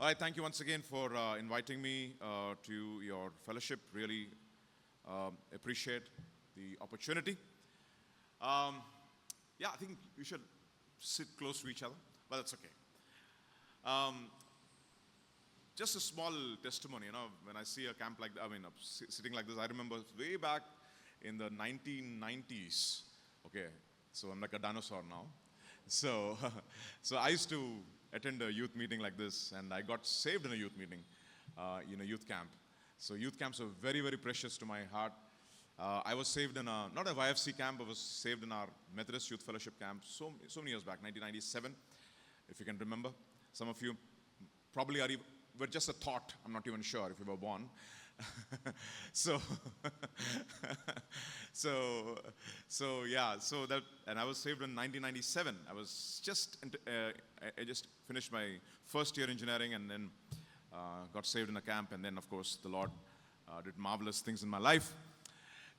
All right, thank you once again for inviting me to your fellowship. Really appreciate the opportunity. Um, yeah, I think we should sit close to each other, but that's okay. Um, just a small testimony, when I see a camp like that, sitting like this, I remember way back in the 1990s. Okay, so I'm like a dinosaur now. So, so I used to attend a youth meeting like this, and I got saved in a youth meeting, in a youth camp. So youth camps are very, very precious to my heart. I was saved in not a YFC camp, I was saved in our Methodist Youth Fellowship camp so many years back, 1997, if you can remember. Some of you probably were just a thought, I'm not even sure if you were born. so, and I was saved in 1997. I just finished my first year engineering and then got saved in a camp, and then of course the Lord did marvelous things in my life.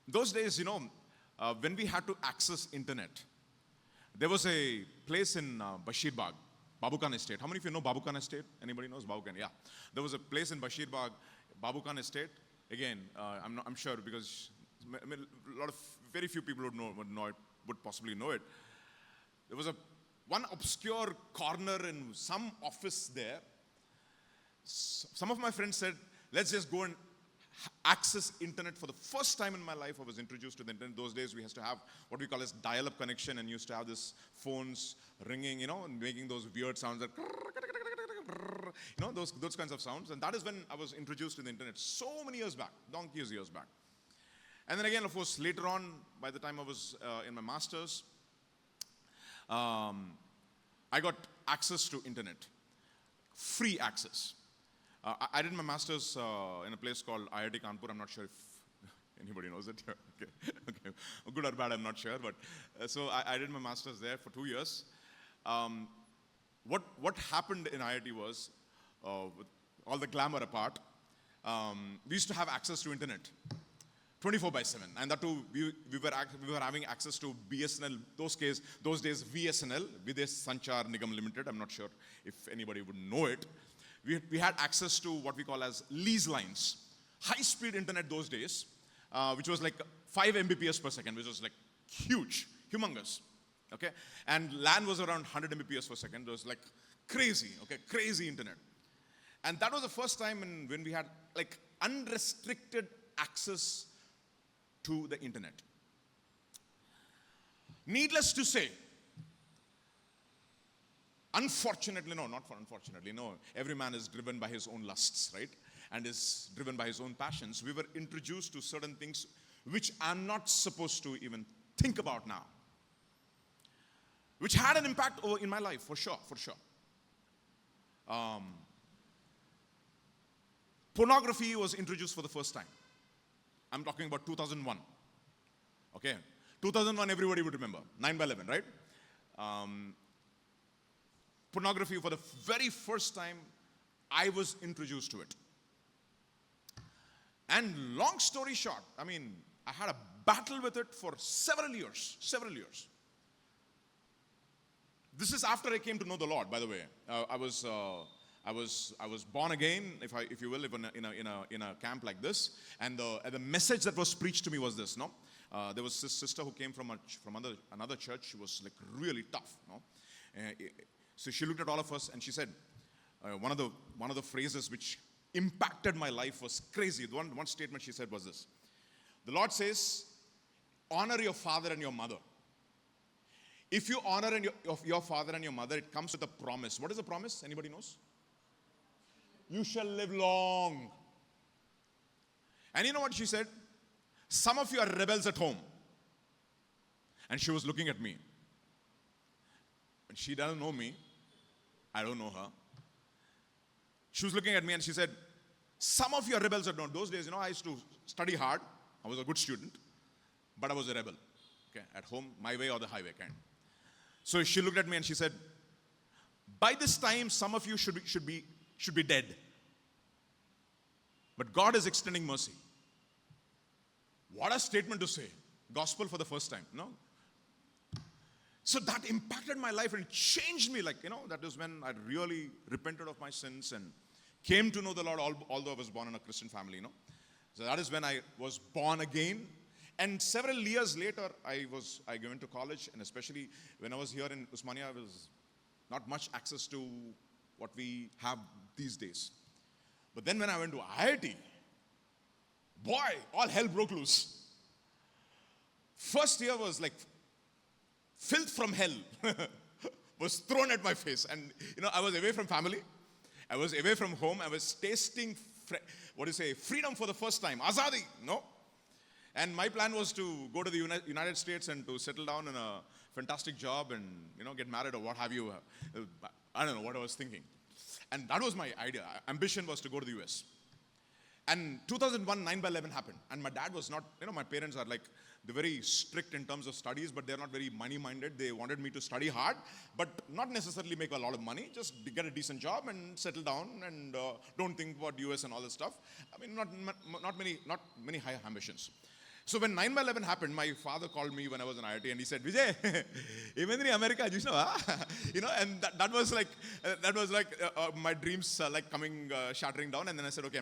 Those days, when we had to access internet, there was a place in Bashir Bagh, Babu Khan Estate. How many of you know Babu Khan Estate? Anybody knows Babu Khan? Yeah. There was a place in Bashir Bagh, Babu Khan Estate. Again, I'm sure because very few people would possibly know it. There was one obscure corner in some office there. Some of my friends said, let's just go and access internet. For the first time in my life, I was introduced to the internet. Those days we used to have what we call as dial-up connection, and used to have this phones ringing, and making those weird sounds, those kinds of sounds. And that is when I was introduced to the internet so many years back, donkeys years back. And then again, of course, later on, by the time I was in my master's, I got access to internet, free access. I did my master's in a place called IIT Kanpur. I'm not sure if anybody knows it. Okay. Good or bad, I'm not sure. But so I did my master's there for 2 years. What happened in IIT was, with all the glamour apart, we used to have access to internet 24/7, and that too we were having access to BSNL. Those days VSNL, Videsh Sanchar Nigam Limited. I'm not sure if anybody would know it. We had access to what we call as lease lines, high-speed internet those days, which was like 5 Mbps per second, which was like huge, humongous, okay? And LAN was around 100 Mbps per second. It was like crazy, okay, crazy internet. And that was the first time when we had like unrestricted access to the internet. Needless to say, unfortunately, every man is driven by his own lusts, right? And is driven by his own passions. We were introduced to certain things which I'm not supposed to even think about now, which had an impact in my life, for sure. Pornography was introduced for the first time. I'm talking about 2001, okay? 2001, everybody would remember, 9/11, right? Pornography, for the very first time, I was introduced to it. And long story short, I had a battle with it for several years. This is after I came to know the Lord, by the way. I was born again, if you will, in a camp like this. And the message that was preached to me was this, there was this sister who came from another church. She was like really tough, So she looked at all of us and she said, one of the phrases which impacted my life was crazy. One statement she said was this: the Lord says, honor your father and your mother. If you honor your father and your mother, it comes with a promise. What is the promise? Anybody knows? You shall live long. And you know what she said? Some of you are rebels at home. And she was looking at me. And she doesn't know me. I don't know her. She was looking at me and she said, some of you are rebels at home. Those days, I used to study hard. I was a good student. But I was a rebel. Okay, at home, my way or the highway kind. So she looked at me and she said, by this time, some of you should be dead. But God is extending mercy. What a statement to say. Gospel for the first time, no? So that impacted my life and changed me. That is when I really repented of my sins, and Came to know the Lord, although I was born in a Christian family, So that is when I was born again. And several years later, I went to college, and especially when I was here in Usmania, I was not much access to what we have these days. But then when I went to IIT, boy, all hell broke loose. First year was like filth from hell was thrown at my face. And, I was away from family. I was away from home. I was tasting, freedom for the first time. Azadi, no? And my plan was to go to the United States and to settle down in a fantastic job and, get married or what have you. I don't know what I was thinking. And that was my idea. Ambition was to go to the US. And 2001, 9/11 happened. And my dad was not, my parents are like, they're very strict in terms of studies, but they're not very money-minded. They wanted me to study hard, but not necessarily make a lot of money. Just get a decent job and settle down and don't think about US and all this stuff. I mean, not many high ambitions. So when 9/11 happened, my father called me when I was in IIT and he said, Vijay, even in America, and that was like my dreams coming shattering down. And then I said, okay,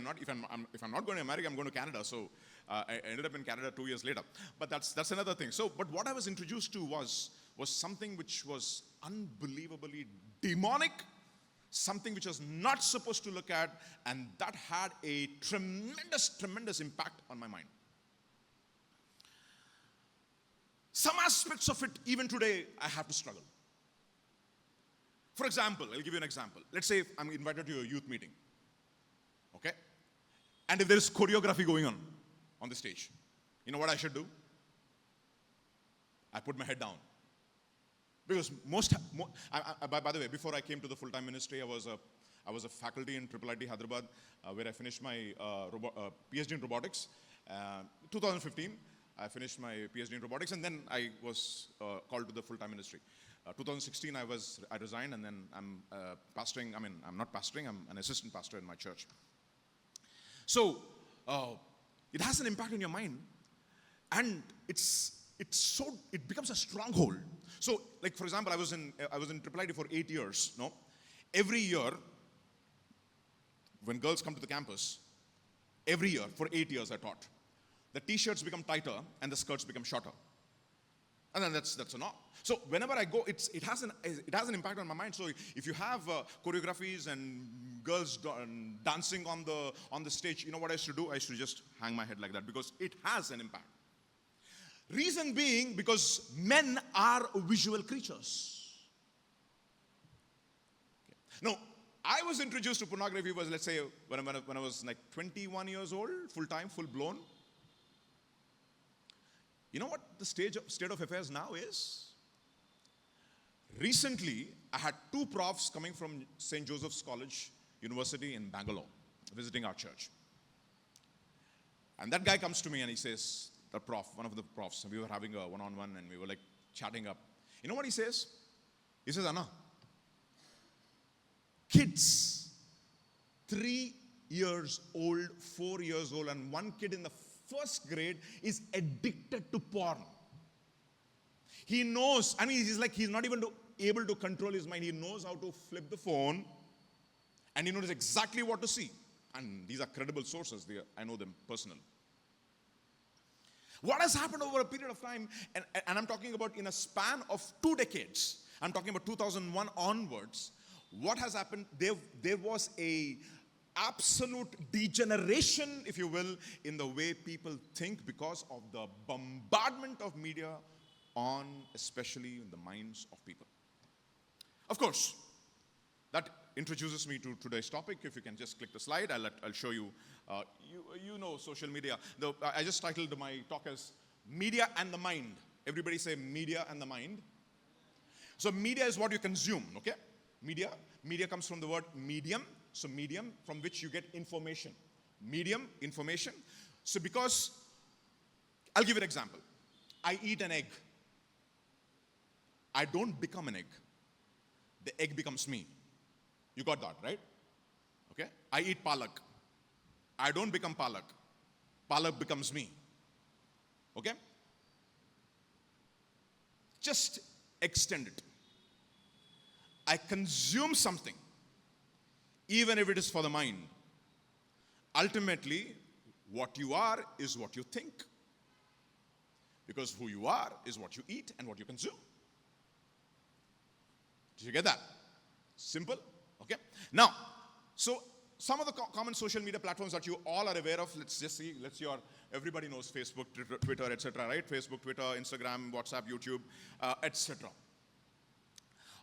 if I'm not going to America, I'm going to Canada. So I ended up in Canada 2 years later. But that's another thing. So, but what I was introduced to was something which was unbelievably demonic, something which I was not supposed to look at, and that had a tremendous impact on my mind. Some aspects of it, even today, I have to struggle. For example, I'll give you an example. Let's say I'm invited to a youth meeting, okay? And if there is choreography going on the stage, you know what I should do? I put my head down. Because by the way, before I came to the full-time ministry, I was a faculty in IIIT Hyderabad, where I finished my PhD in robotics. 2015. I finished my PhD in robotics, and then I was called to the full-time ministry. 2016, I resigned, and then I'm pastoring. I mean, I'm not pastoring. I'm an assistant pastor in my church. So it has an impact on your mind, and it becomes a stronghold. So, like for example, I was in IIIT for 8 years. No, every year when girls come to the campus, every year for 8 years I taught. The t-shirts become tighter and the skirts become shorter. And then that's enough. So whenever I go, it has an impact on my mind. So if you have choreographies and girls dancing on the stage, you know what I used to do? I used to just hang my head like that because it has an impact. Reason being, because men are visual creatures. Okay. Now, I was introduced to pornography let's say when I was like 21 years old, full-time, full-blown. You know what the state of affairs now is? Recently, I had 2 profs coming from St. Joseph's College University in Bangalore, visiting our church. And that guy comes to me and he says, one of the profs, we were having a one-on-one and we were like chatting up. You know what he says? He says, Anna, kids, 3 years old, 4 years old, and one kid in the first grade is addicted to porn. He knows, he's not even able to control his mind. He knows how to flip the phone and he knows exactly what to see. And these are credible sources. I know them personally. What has happened over a period of time, and I'm talking about in a span of 2 decades, I'm talking about 2001 onwards, what has happened, there was a absolute degeneration, if you will, in the way people think because of the bombardment of media on, especially in the minds of people. Of course, that introduces me to today's topic. If you can just click the slide, I'll show you. You know social media. I just titled my talk as Media and the Mind. Everybody say media and the mind. So media is what you consume, okay? Media comes from the word medium. So medium from which you get information. Medium, information. So because, I'll give you an example. I eat an egg. I don't become an egg. The egg becomes me. You got that, right? Okay? I eat palak. I don't become palak. Palak becomes me. Okay? Just extend it. I consume something. even if it is for the mind. Ultimately, what you are is what you think. Because who you are is what you eat and what you consume. Did you get that? Simple? Okay. Now, so some of the common social media platforms that you all are aware of, let's just see, everybody knows Facebook, Twitter, etc., right? Facebook, Twitter, Instagram, WhatsApp, YouTube, etc.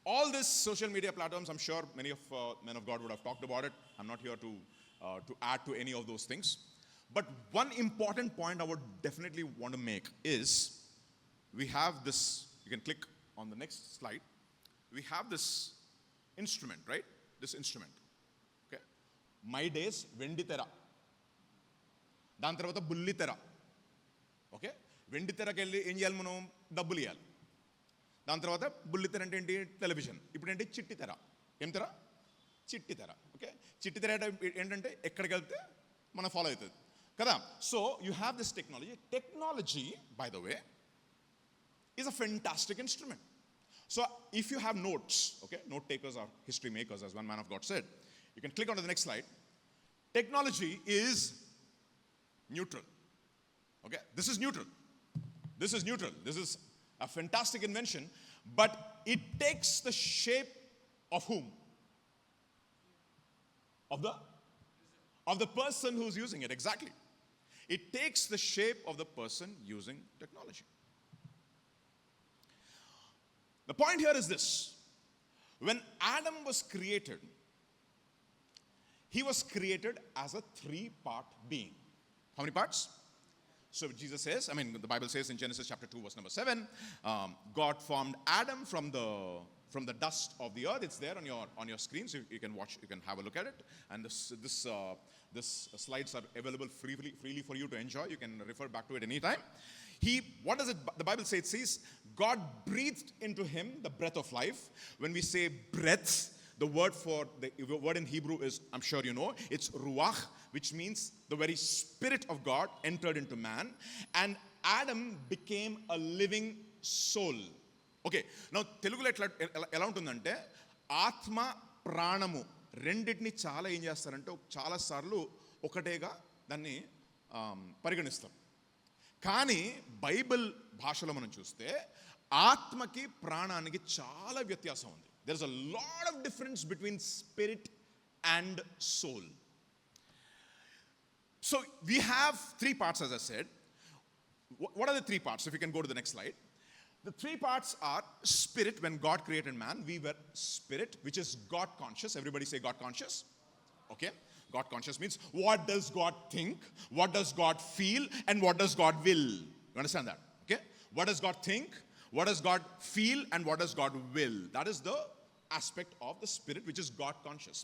All these social media platforms, I'm sure many of men of God would have talked about it. I'm not here to add to any of those things. But one important point I would definitely want to make is, we have this, you can click on the next slide. We have this instrument, right? This instrument. Okay. My days, వెండి తెర. దాని తర్వాత బుల్లి తెర. Okay. వెండి తెరకి వెళ్ళి ఏం చేయాలి మనం? డబ్బులు ఇవ్వాలి. దాని తర్వాత బుల్లి తెర అంటే ఏంటి? టెలివిజన్. ఇప్పుడు ఏంటి? చిట్టి తెర. ఏం తెర? చిట్టి తెర. ఓకే. చిట్టి తెర ఏంటంటే ఎక్కడికి వెళ్తే మనం ఫాలో అవుతుంది కదా. So you have this technology. Technology, by the way, is a fantastic instrument. So if you have notes, okay, note takers are history makers, as one man of God said. You can click on to the next slide. Technology is neutral. Okay, this is neutral. This is neutral. This is a fantastic invention, but it takes the shape of whom? Of the person who's using it. Exactly. It takes the shape of the person using technology. The point here is this. When Adam was created, he was created as a 3-part being. How many parts? So Jesus says, I mean, the Bible says in Genesis chapter 2, verse number 7, God formed Adam from the dust of the earth. It's there on your screen, so you can watch, you can have a look at it. And this slides are available freely for you to enjoy. You can refer back to it anytime. What does it, the Bible says? It says, God breathed into him the breath of life. When we say breath, the word in Hebrew is, I'm sure you know, it's ruach, which means the very spirit of God entered into man, and Adam became a living soul. Okay, now Telugulo ఎలా ఉంటుందంటే, ఆత్మ ప్రాణము రెండింటిని చాలా ఏం చేస్తారంటే చాలా సార్లు ఒకటేగా దాన్ని పరిగణిస్తాం. కానీ బైబిల్ భాషలో మనం చూస్తే ఆత్మకి ప్రాణానికి చాలా వ్యత్యాసం ఉంది. There is a lot of difference between spirit and soul. So we have 3 parts, as I said. What are the 3 parts? If you can go to the next slide. The 3 parts are spirit. When God created man, we were spirit, which is God conscious. Everybody say God conscious. Okay. God conscious means, what does God think, what does God feel, and what does God will. You understand that? Okay. What does God think, what does God feel, and what does God will. That is the aspect of the spirit, which is God conscious.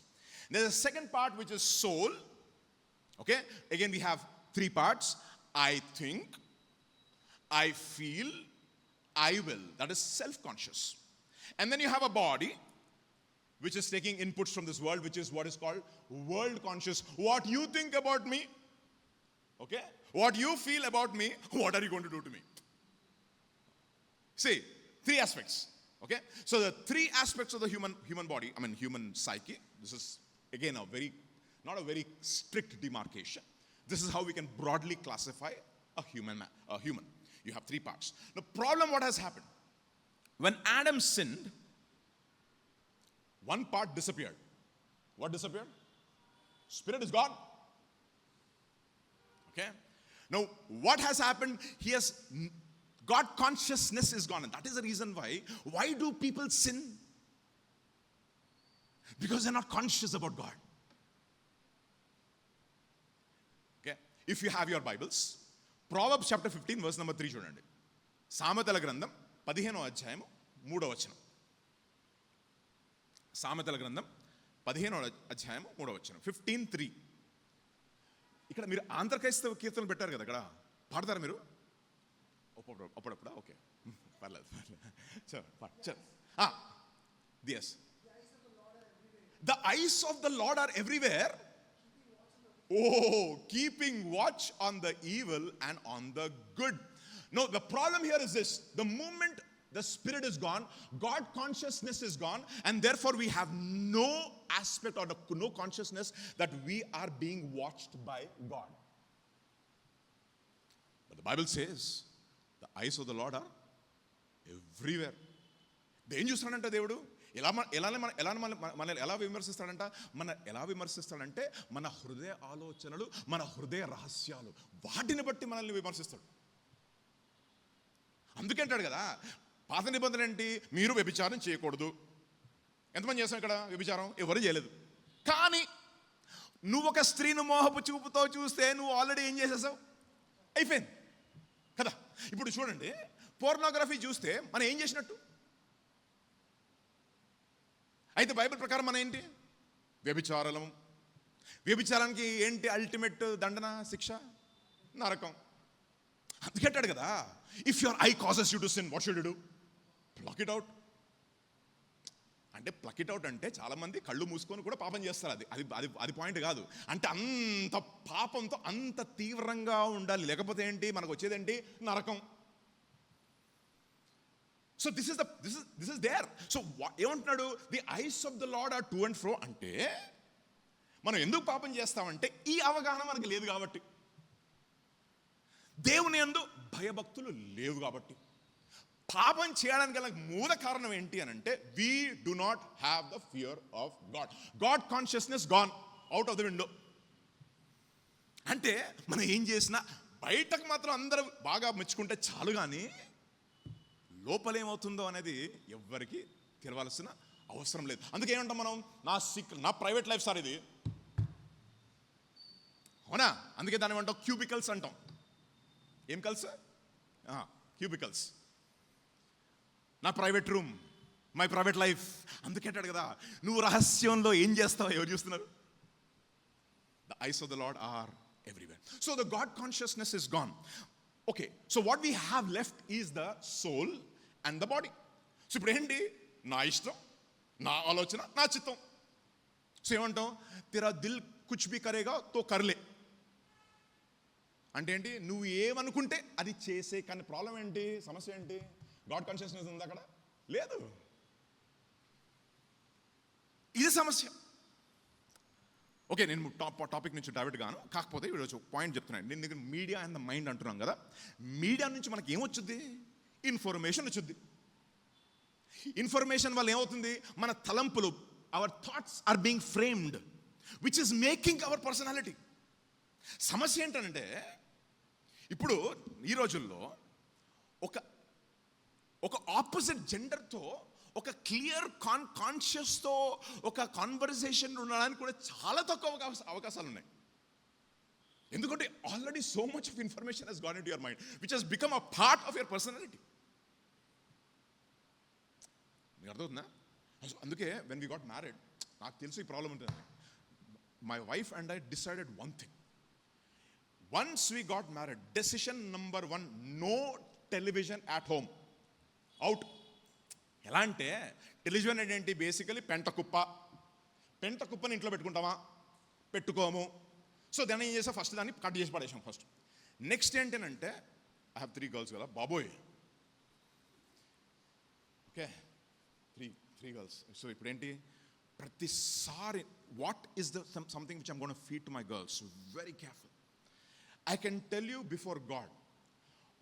There's a second part, which is soul. Okay. Again, we have 3 parts. I think, I feel, I will. That is self-conscious. And then you have a body, which is taking inputs from this world, which is what is called world conscious. What you think about me, okay? What you feel about me, what are you going to do to me? See, 3 aspects, okay? So the 3 aspects of the human body, I mean human psyche. This is again not a very strict demarcation. This is how we can broadly classify a human. You have 3 parts. The problem, what has happened? When Adam sinned, one part disappeared. What disappeared? Spirit is gone. Okay. Now, what has happened? God consciousness is gone. And that is the reason why do people sin? Because they're not conscious about God. Okay. If you have your Bibles, Proverbs chapter 15, verse number 3 చూడండి. సామెతల గ్రంథం 15వ అధ్యాయము 3వ వచనం. సామెతల గ్రంథం 15వ అధ్యాయము 3వ వచనం. 15:3. ఇక్కడ మీరు ఆంధ్రక్రైస్తవ కీర్తనలు పెట్టారు కదా, ఇక్కడ పాడతారా మీరు? అప్పుడప్పుడా? ఓకే, పర్లేదు. Yes. The eyes of the Lord are everywhere. Oh, keeping watch on the evil and on the good. No, the problem here is this. The moment the spirit is gone, God consciousness is gone, and therefore we have no aspect or no consciousness that we are being watched by God. But the Bible says the eyes of the Lord are everywhere. ఏం చూస్తాడంట దేవుడు? మనల్ని ఎలా విమర్శిస్తాడంట? ఎలా విమర్శిస్తాడంటే మన హృదయ ఆలోచనలు, మన హృదయ రహస్యాలు, వాటిని బట్టి మనల్ని విమర్శిస్తాడు. అందుకంటాడు కదా, పాత నిబంధన ఏంటి? మీరు వ్యభిచారం చేయకూడదు. ఎంతమంది చేస్తాం ఇక్కడ వ్యభిచారం? ఎవరు చేయలేదు. కానీ నువ్వు ఒక స్త్రీని మోహపు చూపుతో చూస్తే నువ్వు ఆల్రెడీ ఏం చేసేసావు? అయిపోయింది కదా. ఇప్పుడు చూడండి, పోర్నోగ్రఫీ చూస్తే మనం ఏం చేసినట్టు? అయితే బైబిల్ ప్రకారం మన ఏంటి? వ్యభిచారం. వ్యభిచారానికి ఏంటి అల్టిమేట్ దండన, శిక్ష? నరకం. అందుకంటాడు కదా, if your I causes you to sin, what should you do? Pluck it out. అంటే ప్లక్ ఇట్ అవుట్ అంటే చాలా మంది కళ్ళు మూసుకొని కూడా పాపం చేస్తారు. అది పాయింట్ కాదు. అంటే అంత పాపంతో అంత తీవ్రంగా ఉండాలి, లేకపోతే ఏంటి మనకు వచ్చేదేంటి? నరకం. So this is there. So ఏమంటున్నాడు? The eyes of the lord are to and fro. అంటే మనం ఎందుకు పాపం చేస్తామంటే ఈ అవగాహన మనకు లేదు కాబట్టి, దేవుని యందు భయభక్తులు లేవు కాబట్టి. పాపం చేయడానికి గల మూల కారణం ఏంటి అని అంటే, we do not have the fear of God. God consciousness gone out of the window. అంటే మనం ఏం చేసినా బయటకు మాత్రం అందరూ బాగా మెచ్చుకుంటే చాలు, కానీ లోపలేమవుతుందో అనేది ఎవ్వరికి తెలవాల్సిన అవసరం లేదు. అందుకే ఏమంటాం మనం? నా ప్రైవేట్ లైఫ్ సార్ ఇది, అవునా? అందుకే దాన్ని ఏమంటాం? క్యూబికల్స్ అంటాం. ఏం కల్స్? క్యూబికల్స్. నా private room, my private life. అందుకే అంటాడు కదా, నువ్వు రహస్యంలో ఏం చేస్తావో ఎవరు చూస్తున్నారు? The eyes of the lord are everywhere. So the god consciousness is gone. Okay, so what we have left is the soul and the body. So ఇప్పుడు ఏంటి? నా ఇష్టం, నా ఆలోచన, నా చిత్తం. సో ఏమంటాం? తెరా దిల్ కుచ్ భీ కరేగా తో కర్లే. అంటే ఏంటి? నువ్వు ఏమనుకుంటే అది చేసే. కానీ ప్రాబ్లం ఏంటి? సమస్య ఏంటి? గాడ్ కాన్షియస్నెస్ ఉంది అక్కడ? లేదు. ఇది సమస్య. ఓకే, నేను టాపిక్ నుంచి డైవర్ట్ గాను. కాకపోతే ఈరోజు పాయింట్ చెప్తున్నాను. నేను దగ్గర మీడియా అండ్ ద మైండ్ అంటున్నాం కదా. మీడియా నుంచి మనకి ఏమొచ్చుద్ది? ఇన్ఫర్మేషన్ వచ్చుద్ది. ఇన్ఫర్మేషన్ వల్ల ఏమవుతుంది? మన తలంపులు, our thoughts are being framed, which is making our personality. సమస్య ఏంటంటే, ఇప్పుడు ఈ రోజుల్లో ఒక ఆపోజిట్ జెండర్తో ఒక క్లియర్ కాన్షియస్తో ఒక కాన్వర్సేషన్ ఉండడానికి కూడా చాలా తక్కువ అవకాశాలు ఉన్నాయి. ఎందుకంటే already so much of information has gone into your mind, which has become a part of your personality. మీకు అర్థమవుతుందా? అందుకే వెన్ వీ గాట్ మ్యారీడ్, నాకు తెలుసు ఈ ప్రాబ్లం ఉంటుంది. My wife and I decided one thing. Once we got married, decision number 1, no television at home. Out. ఎలా అంటే, television ఏంటి? బేసికలీ పెంట కుప్పని ఇంట్లో పెట్టుకుంటామా? పెట్టుకోము. సో దాన్ని ఏం చేసా? ఫస్ట్ దాన్ని కట్ చేసి పడేసాం ఫస్ట్. నెక్స్ట్ ఏంటంటే, ఐ హ్యావ్ 3 గర్ల్స్ కదా బాబోయ్. Okay, three girls. సో ఇప్పుడు ఏంటి? ప్రతిసారి what is the something which I'm gonna feed to my girls? Very careful. I can tell you before God,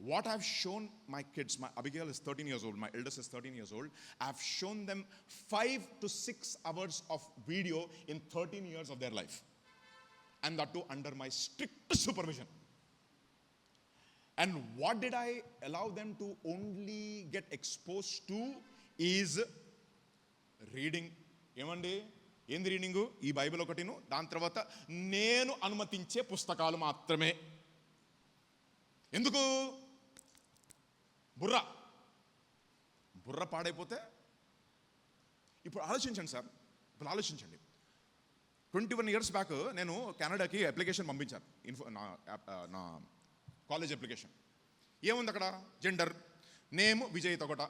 what I've shown my kids, my Abigail is 13 years old, my eldest is 13 years old, I've shown them 5 to 6 hours of video in 13 years of their life. And that too under my strict supervision. And what did I allow them to only get exposed to is reading. ఏమండి? ఏంది reading? ఈ Bible ఒకటిను, దాని తర్వాత నేను అనుమతించే పుస్తకాలు మాత్రమే. ఎందుకు? బుర్ర పాడైపోతే. ఇప్పుడు ఆలోచించండి సార్, ఇప్పుడు ఆలోచించండి. 21 years బ్యాక్ నేను కెనడాకి అప్లికేషన్ పంపించాను. నా కాలేజ్ అప్లికేషన్. ఏముంది అక్కడ? Gender name Vijay Togata,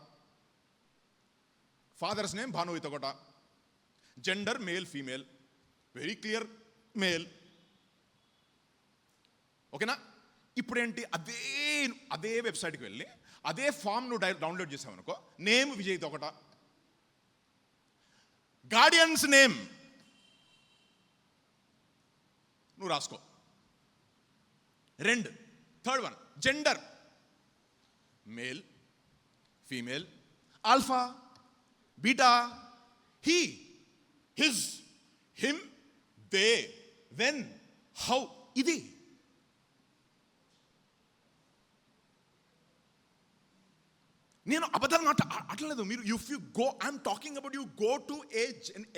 father's name Bhanuvi Togata, gender male female, very clear male. ఓకేనా? ఇప్పుడేంటి? అదే వెబ్సైట్కి వెళ్ళి అదే ఫామ్ నువ్వు డౌన్లోడ్ చేసావు అనుకో, నేమ్ విజయ్తో ఒకట, గార్డియన్స్ నేమ్ నువ్వు రాసుకో. 2, third one, gender, male, female, alpha, beta, he, his, him, they, when, how. ఇది నేను అబద్ధాలు అట్లేదు. మీరు if you go, I'm talking about you go to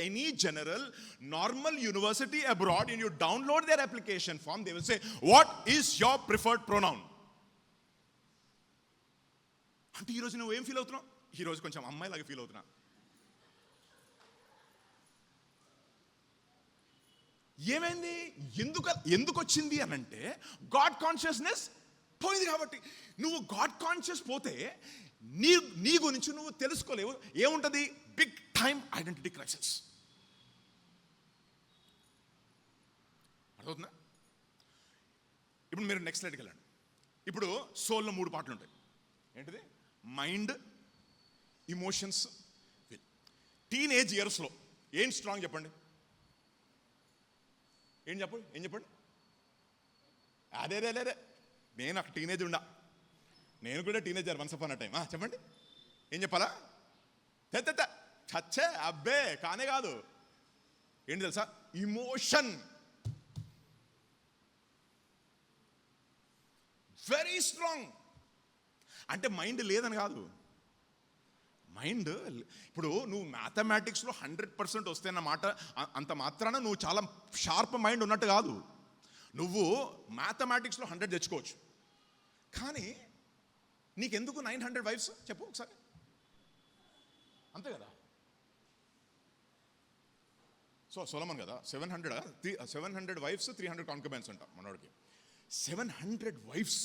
any general normal university abroad and you download their application form, they will say what is your preferred pronoun. అంటే ఈరోజు నువ్వు ఏం feel అవుతున్నావు? ఈరోజు కొంచెం అమ్మాయిలాగా ఫీల్ అవుతున్నా. ఏమైంది? ఎందుకు వచ్చింది అని అంటే, గాడ్ కాన్షియస్నెస్ పోయింది కాబట్టి. నువ్వు గాడ్ కాన్షియస్ పోతే నీ గురించి నువ్వు తెలుసుకోలేవు. ఏముంటుంది? Big time identity crisis. అర్థవుతుందా? ఇప్పుడు మీరు నెక్స్ట్ స్లైడ్కి వెళ్ళండి. ఇప్పుడు సోల్లో 3 పార్ట్లు ఉంటాయి. ఏంటిది? Mind, emotions, will. టీనేజ్ ఇయర్స్లో ఏం స్ట్రాంగ్ చెప్పండి? ఏం చెప్పండి? అదే నేను ఒక టీనేజ్ ఉండా, నేను కూడా teenager once upon a time. చెప్పండి, ఏం చెప్పాలా? చచ్చే అబ్బే కానే కాదు. ఏంటి తెలుసా? ఇమోషన్. Very strong. అంటే మైండ్ లేదని కాదు. మైండ్ ఇప్పుడు నువ్వు మ్యాథమెటిక్స్లో 100% వస్తే అన్నమాట, అంత మాత్రాన నువ్వు చాలా షార్ప్ మైండ్ ఉన్నట్టు కాదు. నువ్వు మ్యాథమెటిక్స్లో 100 తెచ్చుకోవచ్చు, కానీ నీకెందుకు 900 వైఫ్స్ చెప్పు ఒకసారి? అంతే కదా. సొలొమన్ కదా 700 వైఫ్స్ 300 కాన్క్యుబెన్స్ అంట మనోడికి. 700 వైఫ్స్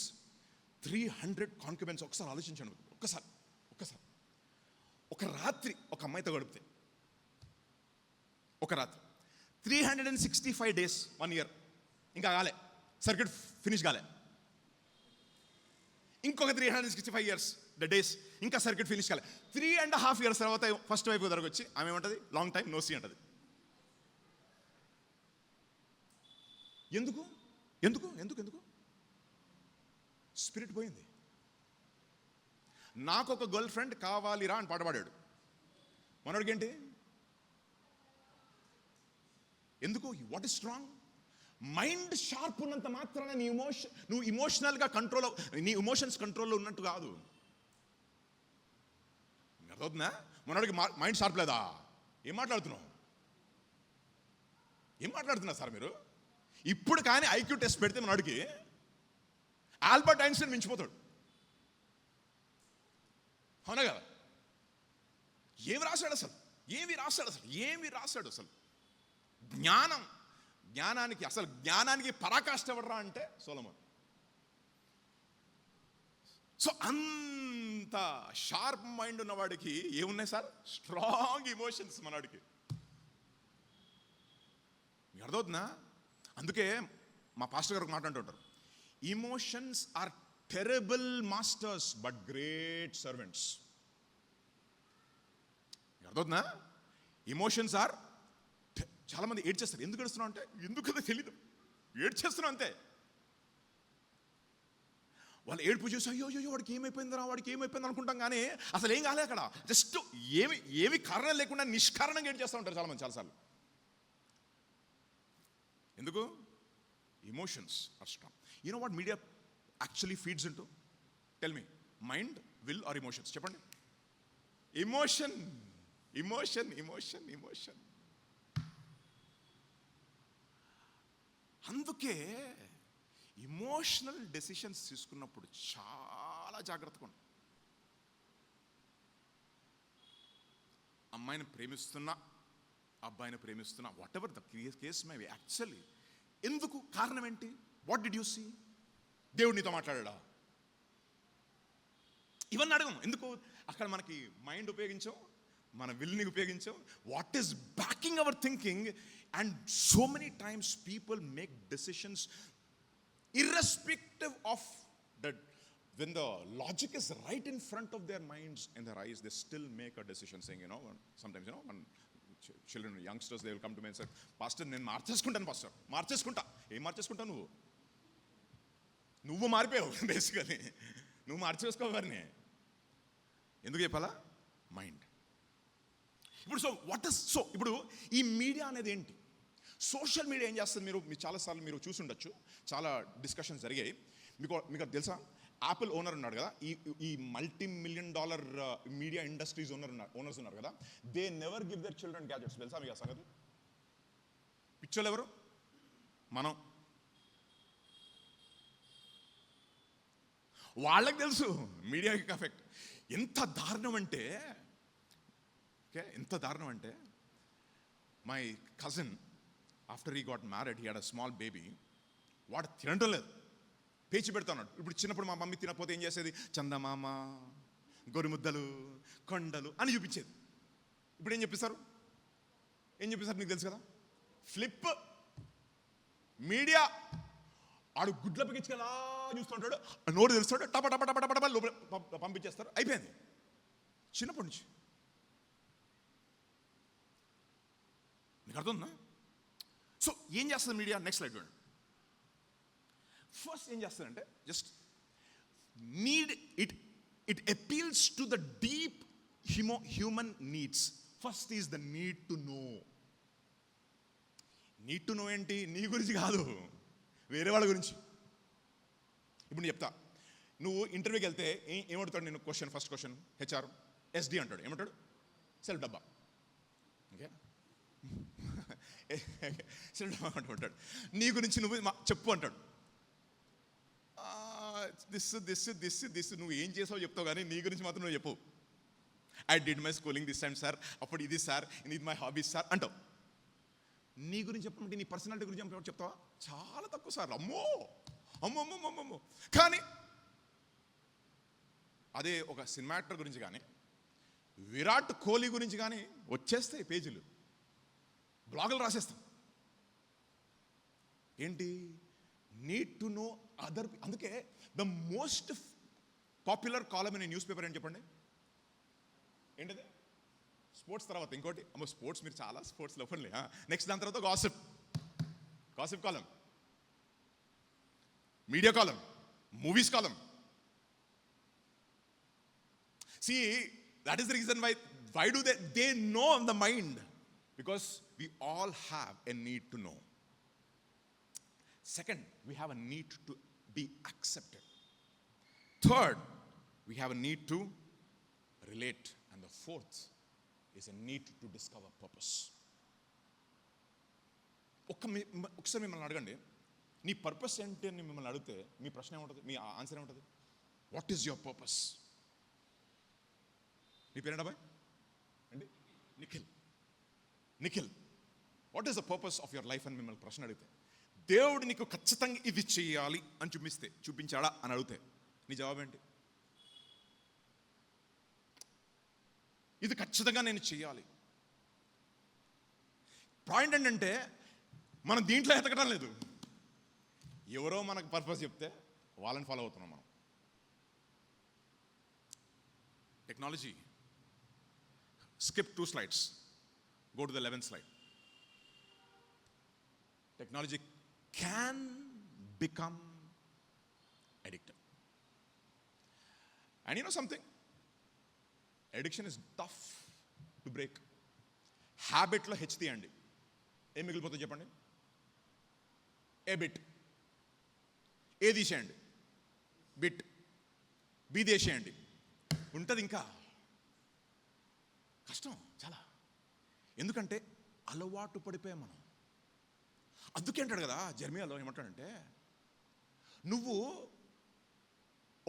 300 కాన్క్యుబెన్స్. ఒకసారి ఆలోచించండి. ఒక్కసారి ఒక రాత్రి ఒక అమ్మాయితో గడిపితే, ఒక రాత్రి 365 days 1 year ఇంకా కాలే, సర్క్యూట్ ఫినిష్ కాలే. ఇంకొక 365 years డేస్ ఇంకా సర్క్యూట్ ఫినిష్ కాలే. 3.5 years తర్వాత ఫస్ట్ వైపు దగ్గరకు వచ్చి ఆమె ఏమంటది? లాంగ్ టైం నో సీ అంటది. ఎందుకు? స్పిరిట్ పోయింది. నాకు ఒక గర్ల్ ఫ్రెండ్ కావాలిరా అని పాట పాడాడు మనోడికి. ఏంటి? ఎందుకు? What is strong? Mind sharp ఉన్నంత మాత్రాన నువ్వు ఇమోషనల్గా నీ ఎమోషన్స్ కంట్రోల్లో ఉన్నట్టు కాదు. అర్థవుతుందా? మనోడికి మైండ్ షార్ప్ లేదా? ఏం మాట్లాడుతున్నా సార్ మీరు? ఇప్పుడు కానీ ఐక్యూ టెస్ట్ పెడితే మనోడికి ఆల్బర్ట్ ఐన్స్టైన్ మించిపోతాడు. అవునా కదా? ఏమి రాశాడు అసలు? జ్ఞానానికి పరాకాష్ఠ ఎవడరా అంటే సొలొమన్. సో అంత షార్ప్ మైండ్ ఉన్నవాడికి ఏమున్నాయి సార్? Strong emotions మనవాడికి. మీకు అర్థమవుతుందా? అందుకే మా పాస్టర్ గారు మాట్లాడుతుంటారు, emotions are terrible masters but great servants. అర్థవుతుందా? ఇమోషన్స్ ఆర్, చాలా మంది ఏడ్చేస్తారు. ఎందుకు ఏడుస్తున్నావు అంటే, ఎందుకదో తెలీదు, ఏడ్చేస్తున్నావు అంతే. వాళ్ళు ఏడుపు చూసి అయ్యో వాడికి ఏమైపోయింది అనుకుంటాం, కానీ అసలు ఏం కాలే అక్కడ. జస్ట్ ఏమి కారణం లేకుండా నిష్కారణంగా ఏడ్చేస్తూ ఉంటారు చాలామంది చాలాసార్లు. ఎందుకు? Emotions are strong. You know what media actually feeds into? Tell me. Mind, will or emotions? చెప్పండి. ఇమోషన్. అందుకే ఇమోషనల్ డెసిషన్స్ తీసుకున్నప్పుడు చాలా జాగ్రత్తగా ఉండాలి. అమ్మాయిని ప్రేమిస్తున్నా, అబ్బాయిని ప్రేమిస్తున్నా, whatever the case may be, actually ఎందుకు? కారణం ఏంటి? What did you see? దేవుడు నీతో మాట్లాడా? ఇవన్నీ అడగం. ఎందుకు? అక్కడ మనకి మైండ్ ఉపయోగించాం, మన విల్ని ఉపయోగించాం. What is backing our thinking? And so many times people make decisions irrespective of when the logic is right in front of their minds and their eyes, they still make a decision saying, sometimes, when children, youngsters, they will come to me and say, Pastor, నేను మార్చేసుకుంటాను pastor, మార్చేసుకుంటా. ఏం మార్చేసుకుంటావు నువ్వు మారిపోయావు basically. నువ్వు మార్చేసుకోవారిని ఎందుకు చెప్పాలా? Mind. ఇప్పుడు ఇప్పుడు ఈ media అనేది ఏంటి? సోషల్ మీడియా ఏం చేస్తుంది? మీరు చాలాసార్లు మీరు చూసి ఉండొచ్చు, చాలా డిస్కషన్స్ జరిగాయి. మీకు తెలుసా, యాపిల్ ఓనర్ ఉన్నాడు కదా, ఈ $multi-million మీడియా ఇండస్ట్రీస్ ఓనర్స్ ఉన్నారు కదా, they never give their children gadgets. తెలుసా మీకు ఆ సంగతి? పిచ్చోళ్ళు ఎవరు? మనం. వాళ్ళకి తెలుసు మీడియాకి ఎఫెక్ట్ ఎంత దారుణం అంటే, ఎంత దారుణం అంటే, my cousin after he got married, he had a small baby. వాడు తినడం లేదు, పేచి పెడతాడు. ఇప్పుడు చిన్నప్పుడు మా మమ్మీ తినకపోతే ఏం చేసేది? చందమామ, గొరిముద్దలు, కొండలు అని చూపించేది. ఇప్పుడు ఏం చెప్పిస్తారు? నీకు తెలుసు కదా, ఫ్లిప్ మీడియా. ఆడు గుడ్ల పిచ్చుకలా చూస్తుంటాడు, నోరు తెలుస్తాడు, టప టప టప టప లోపల పంపించేస్తారు, అయిపోయింది. చిన్నప్పటి నుంచి నీకు అర్థం? సో ఏం చేస్తుంది మీడియా? నెక్స్ట్ స్లైడ్ చూడండి. ఫస్ట్ ఏం చేస్తుందంటే, just need it appeals to the deep human needs. First is the need to no. Need to no ఏంటి? నీ గురించి కాదు, వేరే వాళ్ళ గురించి. ఇప్పుడు నేను చెప్తా, నువ్వు ఇంటర్వ్యూకి వెళ్తే ఏమడుతాడు నేను? ఫస్ట్ క్వశ్చన్ HR SD అంటాడు. ఏమంటాడు? సెల్ఫ్ డబ్బా. ఓకే, సెల్ఫ్ డబ్బా అంటాడు. నీ గురించి నువ్వు చెప్పు అంటాడు. దిస్ నువ్వు ఏం చేసావు చెప్తావు, కానీ నీ గురించి మాత్రం నువ్వు చెప్పు. I did my schooling this time sir, అప్పుడు ఇది సార్, ఇది మై హాబీస్ సార్ అంటావు. నీ గురించి చెప్పమంటే నీ పర్సనాలిటీ గురించి చెప్తావా? చాలా తక్కువ సార్. అమ్మో అమ్మో అమ్మో అమ్మో. కానీ అదే ఒక సినిమా యాక్టర్ గురించి కానీ, విరాట్ కోహ్లీ గురించి కానీ వచ్చేస్తాయి పేజీలు, బ్లాగులు రాసేస్తాం. ఏంటి? Need to know other. అందుకే the most popular column in newspaper ఏంటి చెప్పండి? ఏంటది? స్పోర్ట్స్ తర్వాత ఇంకోటి. అమ్మో స్పోర్ట్స్, మీరు చాలా స్పోర్ట్స్ లోపలే. నెక్స్ట్ దాని తర్వాత gossip column, media column, movies column. See, that is the reason why do they know on the mind, because we all have a need to know. Second, we have a need to be accepted. Third, we have a need to relate, and the fourth is a need to discover purpose. ఒకసారి మిమ్మల్ని అడగండి, నీ purpose ఏంటి అని మిమ్మల్ని అడిగితే మీ ప్రశ్న ఏముంటుంది? మీ ఆన్సర్ ఏముంటుంది? What is your purpose? నీ పేరేంటి అబ్బాయి? అండి Nikhil. What is the purpose of your life అని మిమ్మల్ని ప్రశ్న అడిగితే, దేవుడు నీకు ఖచ్చితంగా ఇది చేయాలి అని చూపించాడా అని అడిగితే నీ జవాబు ఏంటి? ఇది ఖచ్చితంగా నేను చేయాలి. పాయింట్ ఏంటంటే, మనం దీంట్లో ఎతకడం లేదు, ఎవరో మనకు పర్పస్ చెప్తే వాళ్ళని ఫాలో అవుతున్నాం మనం. Technology. Skip 2 slides. Go to the 11th slide. Technology can become addictive. And you know something? Addiction is tough to break. Habit lo hechti andi. ఏం మిగిలిపోతుంది చెప్పండి? ఏ బిట్. ఏ తీసేయండి, బిట్. బి తీసేయండి, ఉంటుంది ఇంకా. కష్టం చాలా. ఎందుకంటే అలవాటు పడిపోయాం మనం. అందుకే అంటాడు కదా జెర్మియాలో, ఏమంటాడంటే, నువ్వు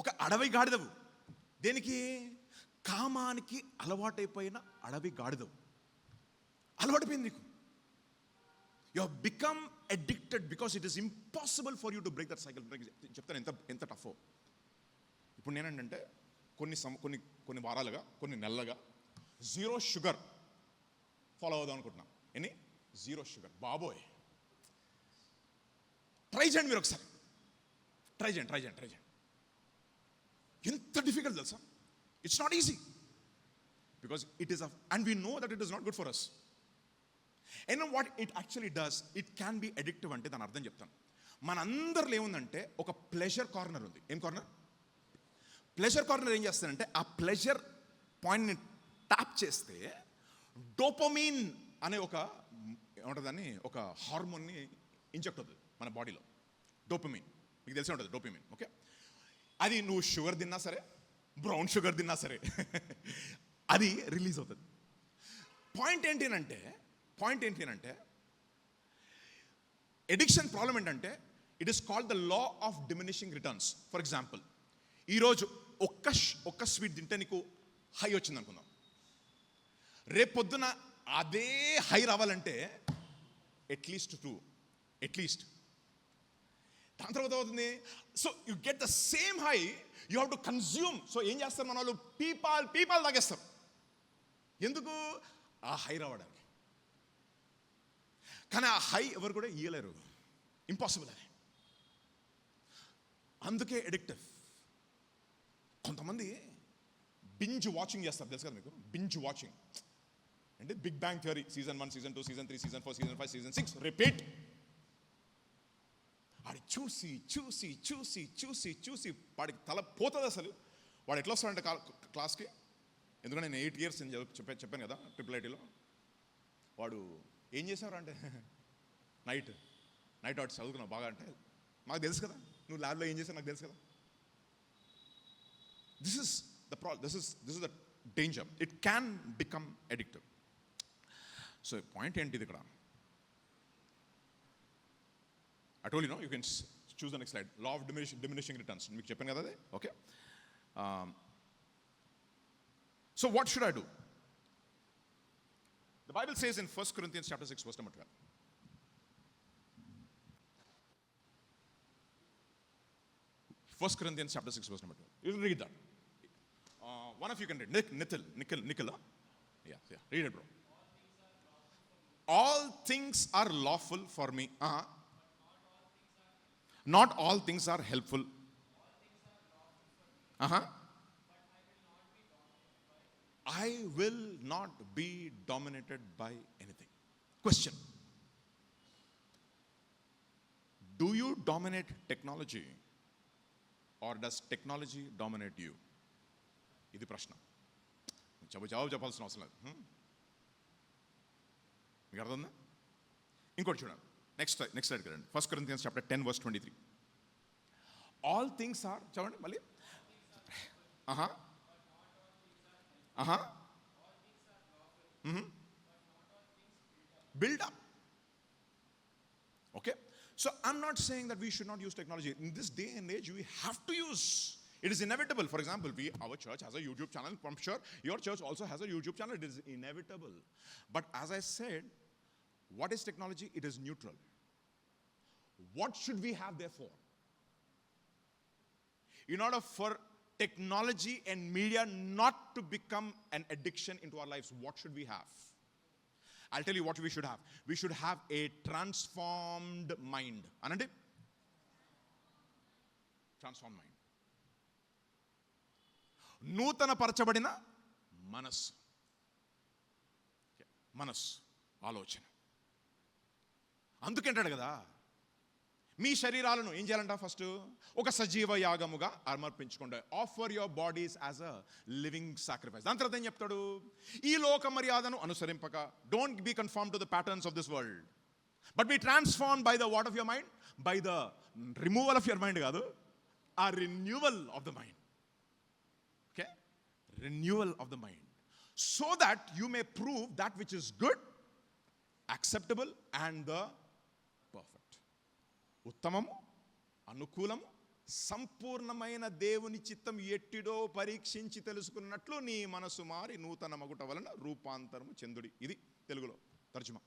ఒక అడవి గాడిదవు. దేనికి? కామానికి అలవాటైపోయిన అడవి గాడిదవు. అలవాటైపోయింది నీకు. You have become addicted because it is impossible for you to break that cycle. చెప్తాను ఎంత టఫో. ఇప్పుడు నేనంటే కొన్ని వారాలుగా, కొన్ని నెలలుగా జీరో షుగర్ ఫాలో అవుదాం అనుకుంటున్నాం. ఎన్ని? Zero sugar. బాబోయ్, ట్రై చేయండి మీరు ఒకసారి. ట్రై చేయండి. ఎంత డిఫికల్ట్ తెలుసా? It's not easy because it is and we know that it is not good for us. And what it actually does, it can be addictive. అంటే దాని అర్థం చెప్తాను. మనందరిలో ఏముందంటే ఒక ప్లెజర్ కార్నర్ ఉంది. ఏం కార్నర్? Pleasure corner. ఏం చేస్తానంటే ఆ ప్లెజర్ పాయింట్ని ట్యాప్ చేస్తే డోపమైన్ అనే ఒక ఏమంటుందని ఒక హార్మోన్ని ఇంజెక్ట్ అవుతుంది మన బాడీలో. డోపమైన్ మీకు తెలిసే ఉంటుంది. డోపమైన్ ఓకే, అది నువ్వు షుగర్ తిన్నా సరే, బ్రౌన్ షుగర్ తిన్నా సరే అది రిలీజ్ అవుతుంది. పాయింట్ ఏంటి అంటే ఎడిక్షన్ ప్రాబ్లం ఏంటంటే it is called the law of diminishing returns. For example, ఈరోజు ఒక్క స్వీట్ తింటే నీకు హై వచ్చింది అనుకుందాం. రేపు పొద్దున అదే హై రావాలంటే అట్లీస్ట్ 2, అట్లీస్ట్. దాని తర్వాత అవుతుంది. So you get the same high, you have to consume. So ఏం చేస్తారు మన వాళ్ళు? పీపాల్ తాగేస్తారు. ఎందుకు? ఆ హై రావడానికి. కానీ ఆ హై ఎవరు కూడా ఇయ్యలేరు, ఇంపాసిబుల్ అని. అందుకే ఎడిక్టివ్. కొంతమంది బింజ్ వాచింగ్ చేస్తారు, తెలుసు కదా మీకు? బింజ్ వాచింగ్ అంటే Big Bang Theory, season 1, season 2, season 3, season 4, season 5, season 6 repeat. వాడి చూసి వాడికి తల పోతుంది అసలు. వాడు ఎట్లా వస్తాడంటే క్లాస్కి, ఎందుకంటే నేను 8 years నేను చెప్పాను కదా IIITలో. వాడు ఏం చేసేవారు అంటే నైట్ అవుట్ చదువుకున్నావు బాగా అంటే మాకు తెలుసు కదా, నువ్వు ల్యాబ్లో ఏం చేసావు నాకు తెలుసు కదా. This is the danger. It can become addictive. So point ఏంటిది ఇక్కడ? I told you, no, you can choose the next slide. Law of diminishing returns. మీకు చెప్పాను కదా అదే. Okay, so what should I do? The Bible says in 1 Corinthians chapter 6 verse number 12. 1 Corinthians chapter 6 verse number 12. You will read that. One of you can read. Nikhil. Yeah. Read it, bro. All things are lawful for me. Not all things are helpful. I will not be dominated by anything. Question: do you dominate technology or does technology dominate you? ఇది ప్రశ్న. జవాబు చెప్పాల్సిన అవసరం లేదు. మీకు అర్థందా? ఇంకోటి చూడండి. Next slide కదండి. 1 Corinthians chapter 10 verse 23. All things are, చూడండి మళ్ళీ. Build up. Okay, so I'm not saying that we should not use technology. In this day and age we have to use. It is inevitable. For example, our church has a YouTube channel. I'm sure your church also has a YouTube channel. It is inevitable. But as I said, what is technology? It is neutral. What should we have therefore? In order for technology and media not to become an addiction into our lives, what should we have? I'll tell you what we should have. We should have a transformed mind. Anandi? Transformed mind. నూతన పరచబడిన మనస్సు. ఆలోచన. అందుకంటాడు కదా, మీ శరీరాలను ఏం చేయాలంట? First ఒక సజీవ యాగముగా అర్పించుకోండి. Offer your bodies as a living sacrifice. దాని తర్వాత ఏం చెప్తాడు? ఈ లోక మర్యాదను అనుసరింపక, don't be conform to the patterns of this world, but be transformed by the what of your mind, by the removal of your mind కాదు, ఆ renewal of the mind. Okay, renewal of the mind, so that you may prove that which is good, acceptable and the perfect. ఉత్తమము, అనుకూలము, సంపూర్ణమైన దేవుని చిత్తం ఎట్టిడో పరీక్షించి తెలుసుకున్నట్లు నీ మనసు మారి నూతన మగుట వలన రూపాంతరము చెందుడి. ఇది తెలుగులో తర్జుమా.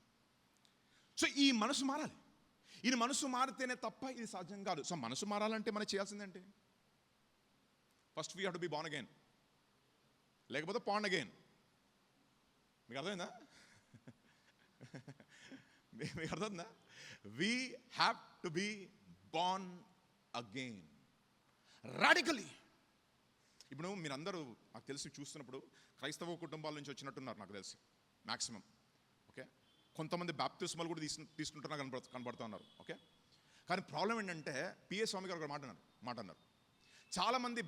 సో ఈ మనసు మారాలి. ఈ మనసు మారితేనే తప్ప ఇది సాధ్యం కాదు. సో మనసు మారాలంటే మనం చేయాల్సిందంటే first we have to be born again, లేకపోతే పార్న్ అగైన్. మీకు అర్థమైందా? మీకు అర్థమైందా? We have to be born again, radically. ఇప్పుడు మీరందరూ నాకు తెలిసి చూస్తున్నప్పుడు క్రైస్తవ కుటుంబాల నుంచి వచ్చినట్టున్నారు నాకు తెలిసి మ్యాక్సిమం. ఓకే, కొంతమంది బాప్తిస్మాలు కూడా తీసుకుంటున్నా కనబడుతూ ఉన్నారు. ఓకే, కానీ ప్రాబ్లం ఏంటంటే పిఏ స్వామి గారు ఒక మాట అన్నారు. చాలామంది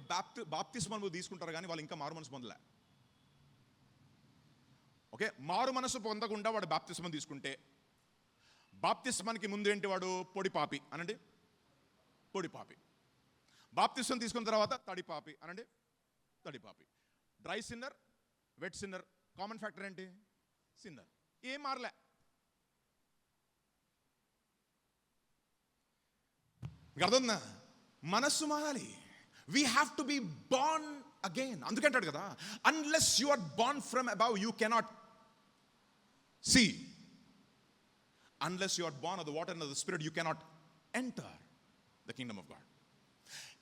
బాప్తిస్మాలు తీసుకుంటారు కానీ వాళ్ళు ఇంకా మారు మనసు పొందలే. ఓకే, మారు మనసు పొందకుండా వాడు బాప్తిస్మం తీసుకుంటే, బాప్తిస్మానికి ముందు ఏంటి వాడు పొడి పాపి అనండి, పొడి పాపి. బాప్తిస్మం తీసుకున్న తర్వాత తడి పాపి అనండి, తడి పాపి. Dry sinner, wet sinner, common factor ఏంటి? సిన్నర్. ఏం మారలే. మీకు అర్థవుతుందా? మనస్సు మారాలి. We have to be born again. అందుకే అంటాడు కదా, unless you are born from above you cannot see. Unless you are born of the water and of the spirit, you cannot enter the kingdom of God.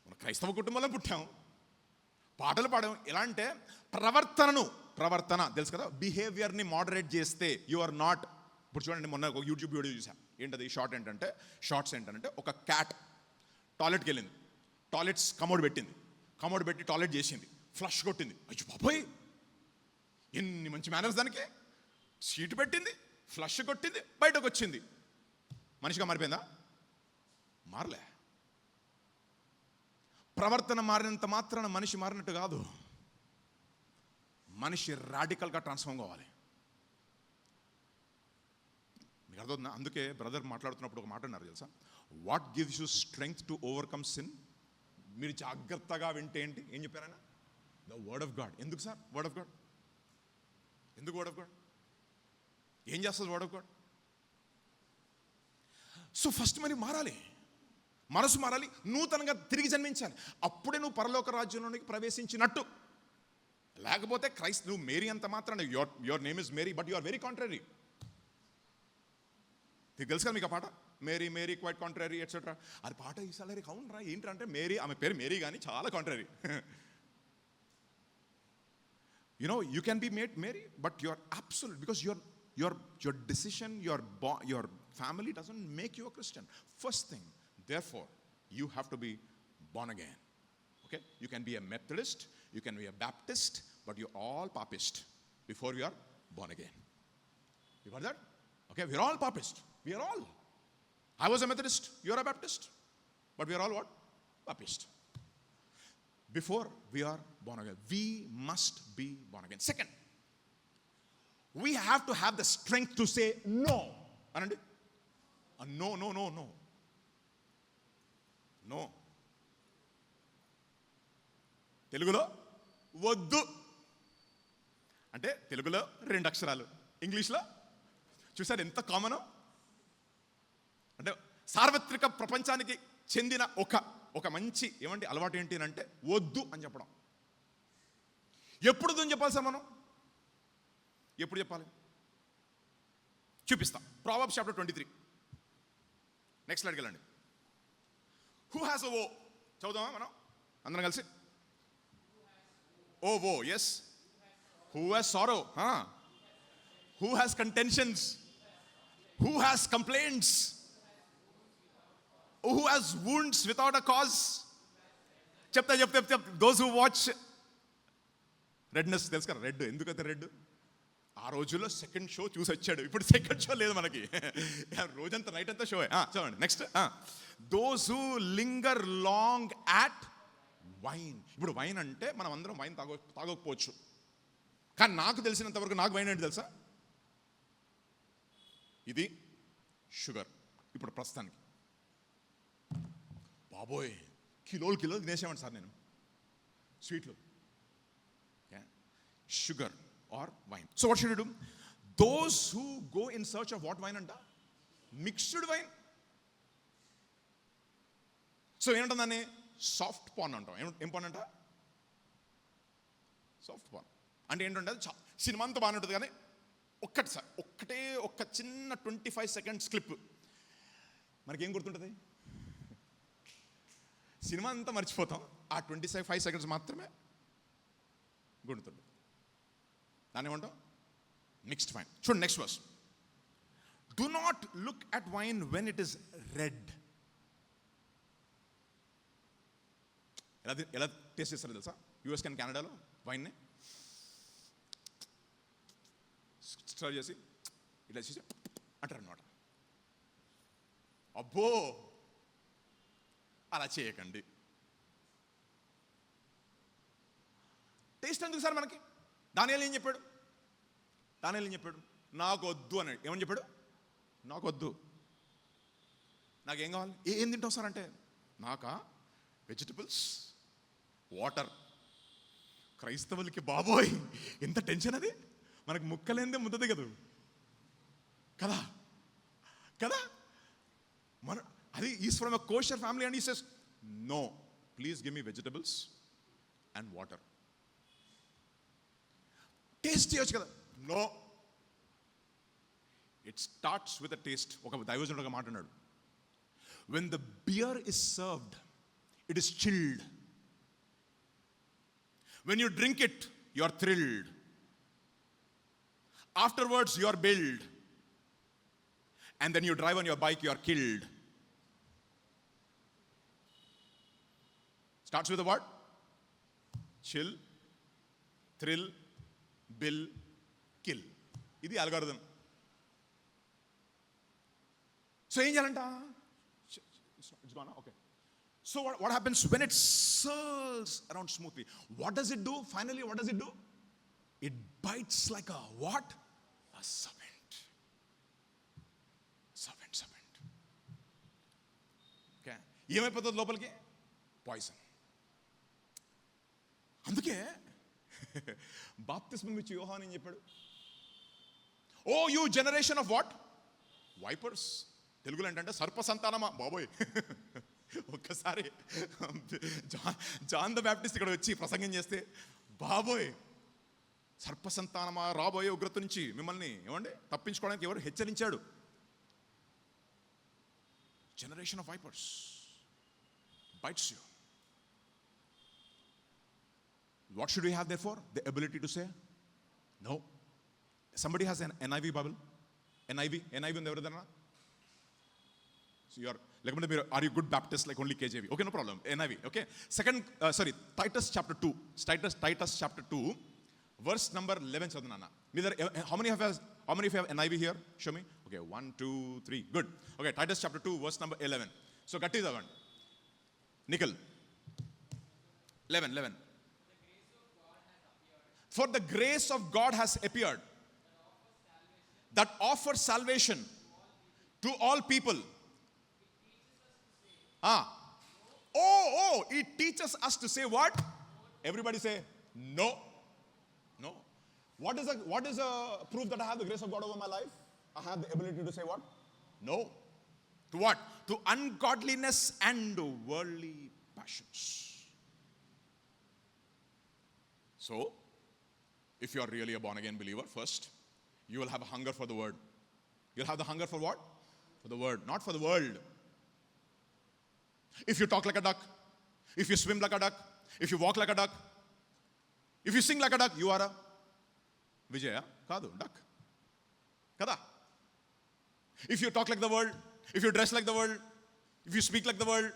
మన క్రైస్తవ కుటుంబంలో పుట్టాం, పాటలు పాడాం. ఎలా అంటే ప్రవర్తన తెలుసు కదా, బిహేవియర్ని మోడరేట్ చేస్తే యు ఆర్ నాట్. ఇప్పుడు చూడండి, మొన్న ఒక యూట్యూబ్ వీడియో చూసా. ఏంటది షార్ట్స్ ఏంటంటే ఒక క్యాట్ టాయిలెట్కి వెళ్ళింది, టాయిలెట్స్ కమోడ్ పెట్టి టాయిలెట్ చేసింది, ఫ్లష్ కొట్టింది. అయ్యో బాబోయ్, ఎన్ని మంచి మేనర్స్ దానికి. సీటు పెట్టింది, ఫ్లష్ కొట్టింది, బయటకు వచ్చింది. మనిషిగా మారిపోయిందా? మారలే. ప్రవర్తన మారినంత మాత్రాన మనిషి మారినట్టు కాదు. మనిషి రాడికల్గా ట్రాన్స్ఫార్మ్ కావాలి. మీకు అర్థమవుతుందా? అందుకే బ్రదర్ మాట్లాడుతున్నప్పుడు ఒక మాట అన్నారు తెలుసా, what gives you strength to overcome sin. మీరు జాగ్రత్తగా వింటే ఏంటి, ఏం చెప్పారైనా? The word of God. ఎందుకు సార్ వర్డ్ ఆఫ్ గాడ్? ఎందుకు వర్డ్ ఆఫ్ గాడ్? ఏం చేస్తుంది word of God? So first మరి మారాలి, మనసు మారాలి, నూతనంగా తిరిగి జన్మించాలి. అప్పుడే నువ్వు పరలోక రాజ్యంలోనికి ప్రవేశించినట్టు. లేకపోతే నువ్వు మేరీ అంత మాత్రాన, your name is Mary but you are very contrary. తెలుసు కదా మీకు ఆ పాట, Mary Mary quite contrary etcetera. అది పాట ఈసారి అవునరా ఏంటంటే మేరీ, ఆమె పేరు మేరీ కానీ చాలా contrary. You know, you can be made Mary, but you're absolute, because your decision, your family doesn't make you a Christian. First thing, therefore, you have to be born again. Okay? You can be a Methodist, you can be a Baptist, but you're all Papist before you are born again. You got that? Okay, we're all Papist. We are all. I was a Methodist, you're a Baptist, but we are all what? Papist. Before we are born again, we must be born again. Second, we have to have the strength to say no. Anandi? No. No. తెలుగులో వద్దు అంటే తెలుగులో 2 అక్షరాలు, ఇంగ్లీష్లో చూసారు ఎంత common. అంటే సార్వత్రిక ప్రపంచానికి చెందిన ఒక మంచి ఏమంటే అలవాటు ఏంటి అంటే వద్దు అని చెప్పడం. ఎప్పుడు వద్దని చెప్పాలి సార్ మనం? ఎప్పుడు చెప్పాలి చూపిస్తా. Proverbs chapter 23. నెక్స్ట్ స్లైడ్కి వెళ్ళండి. హూ హ్యాస్ ఓ చదువుదామా మనం అందరం కలిసి? Oh yes. Who has sorrow, who has contentions, who has complaints, who has wounds without a cause. చెప్తా those who watch రెడ్నెస్. తెలుసు కదా రెడ్ ఎందుకైతే రెడ్? ఆ రోజుల్లో సెకండ్ షో చూసి వచ్చాడు, ఇప్పుడు సెకండ్ షో లేదు మనకి. రోజంతా నైట్ అంతా షో. చూడండి next. Those who linger long at wine. ఇప్పుడు వైన్ అంటే మనం అందరం వైన్ తాగకపోవచ్చు, కానీ నాకు తెలిసినంత వరకు నాకు వైన్ ఏంటి తెలుసా? ఇది షుగర్. ఇప్పుడు ప్రస్తుతానికి బాబోయ్ కిలోలు తినేసామండి సార్ నేను స్వీట్లు. Sugar or wine. So what should you do? Those who go in search of what wine అంట? Mixed wine. సో ఏంటంటే సాఫ్ట్ పాన్ అంటాం. ఏం పాన్ అంట? సాఫ్ట్ పాన్ అంటే ఏంటంటే సినిమా అంతా బాగానే ఉంటుంది, కానీ ఒక్క చిన్న 25 seconds క్లిప్ మనకేం గుర్తుంటుంది? సినిమా అంతా మర్చిపోతాం, ఆ 25 seconds మాత్రమే గుర్తుంటుంది. దాన్ని ఏమంటాం? Mixed wine. చూడండి next verse. Do not look at wine when it is red. ఎలా టేస్ట్ చేస్తారో తెలుసా? యూఎస్ కానీ కెనడాలో వైన్ని స్టార్ట్ చేసి ఇలా చేసి అంటారు అన్నమాట. అబ్బో అలా చేయకండి. టేస్ట్ ఎందుకు సార్ మనకి? దానియేలు ఏం చెప్పాడు? నాకు వద్దు అన్నాడు. ఏమని చెప్పాడు? నాకు వద్దు, నాకేం కావాలి? ఏం తింటావు సార్ అంటే, నాకా వెజిటబుల్స్, వాటర్. క్రైస్తవులకి బాబోయ్ ఎంత టెన్షన్ అది. మనకు ముక్కలేందే ముద్ద దిగదు కదా కదా. మన అది is from a kosher family and he says no, please give me vegetables and water. Taste చేయొచ్చు కదా. No, it starts with a taste. ఒక దైవజనుడు ఒక మాట అన్నాడు, when the beer is served, it is chilled. When you drink it, you are thrilled. Afterwards, you are billed. And then you drive on your bike, you are killed. Starts with a what? Chill, thrill, bill, kill. ఇది algorithm. So ఏం చేయాలంట? It's gone, okay. So what happens when it swirls around smoothly? What does it do? Finally, what does it do? It bites like a what? A serpent. Okay. ఏమైపోతుంది లోపలికి? Poison. అందుకే బాప్తిస్మం ఇచ్చి యోహాను ఏం చెప్పాడు? O you generation of what? Vipers. తెలుగులో ఏంటంటే సర్ప సంతానమా బాబోయ్. ఒక్కసారి జాన్ ద బ్యాప్టిస్ట్ ఇక్కడ వచ్చి ప్రసంగం చేస్తే, బాబోయ్ సర్ప సంతానమా, రాబోయే ఉగ్రత నుంచి మిమ్మల్ని ఏమండి తప్పించుకోవడానికి ఎవరు హెచ్చరించాడు? Generation of wipers bites you. What should we have therefore? The ability to say no. Somebody has an NIV Bible? NIV ఉంది ఎవరిదన్నా? So you are like, are you good Baptist like only KJV? Okay, no problem. NIV. Okay. Titus chapter 2. Titus chapter 2 verse number 11 చదువునా. How many of you have NIV here? Show me. Okay, 1 2 3. Good. Okay, Titus chapter 2 verse number 11. So గట్టి చదవండి. Nikhil. 11. For the grace of God has appeared that offers salvation to all people. It teaches us to say what? Everybody say no. What is a proof that I have the grace of God over my life? I have the ability to say what? No. To what? To ungodliness and worldly passions. So, if you are really a born again believer, first, you will have a hunger for the word. You'll have the hunger for what? For the word, not for the world. If you talk like a duck, if you swim like a duck, if you walk like a duck, if you sing like a duck, you are a Vijaya, Kadu, duck. Kada. If you talk like the world, if you dress like the world, if you speak like the world,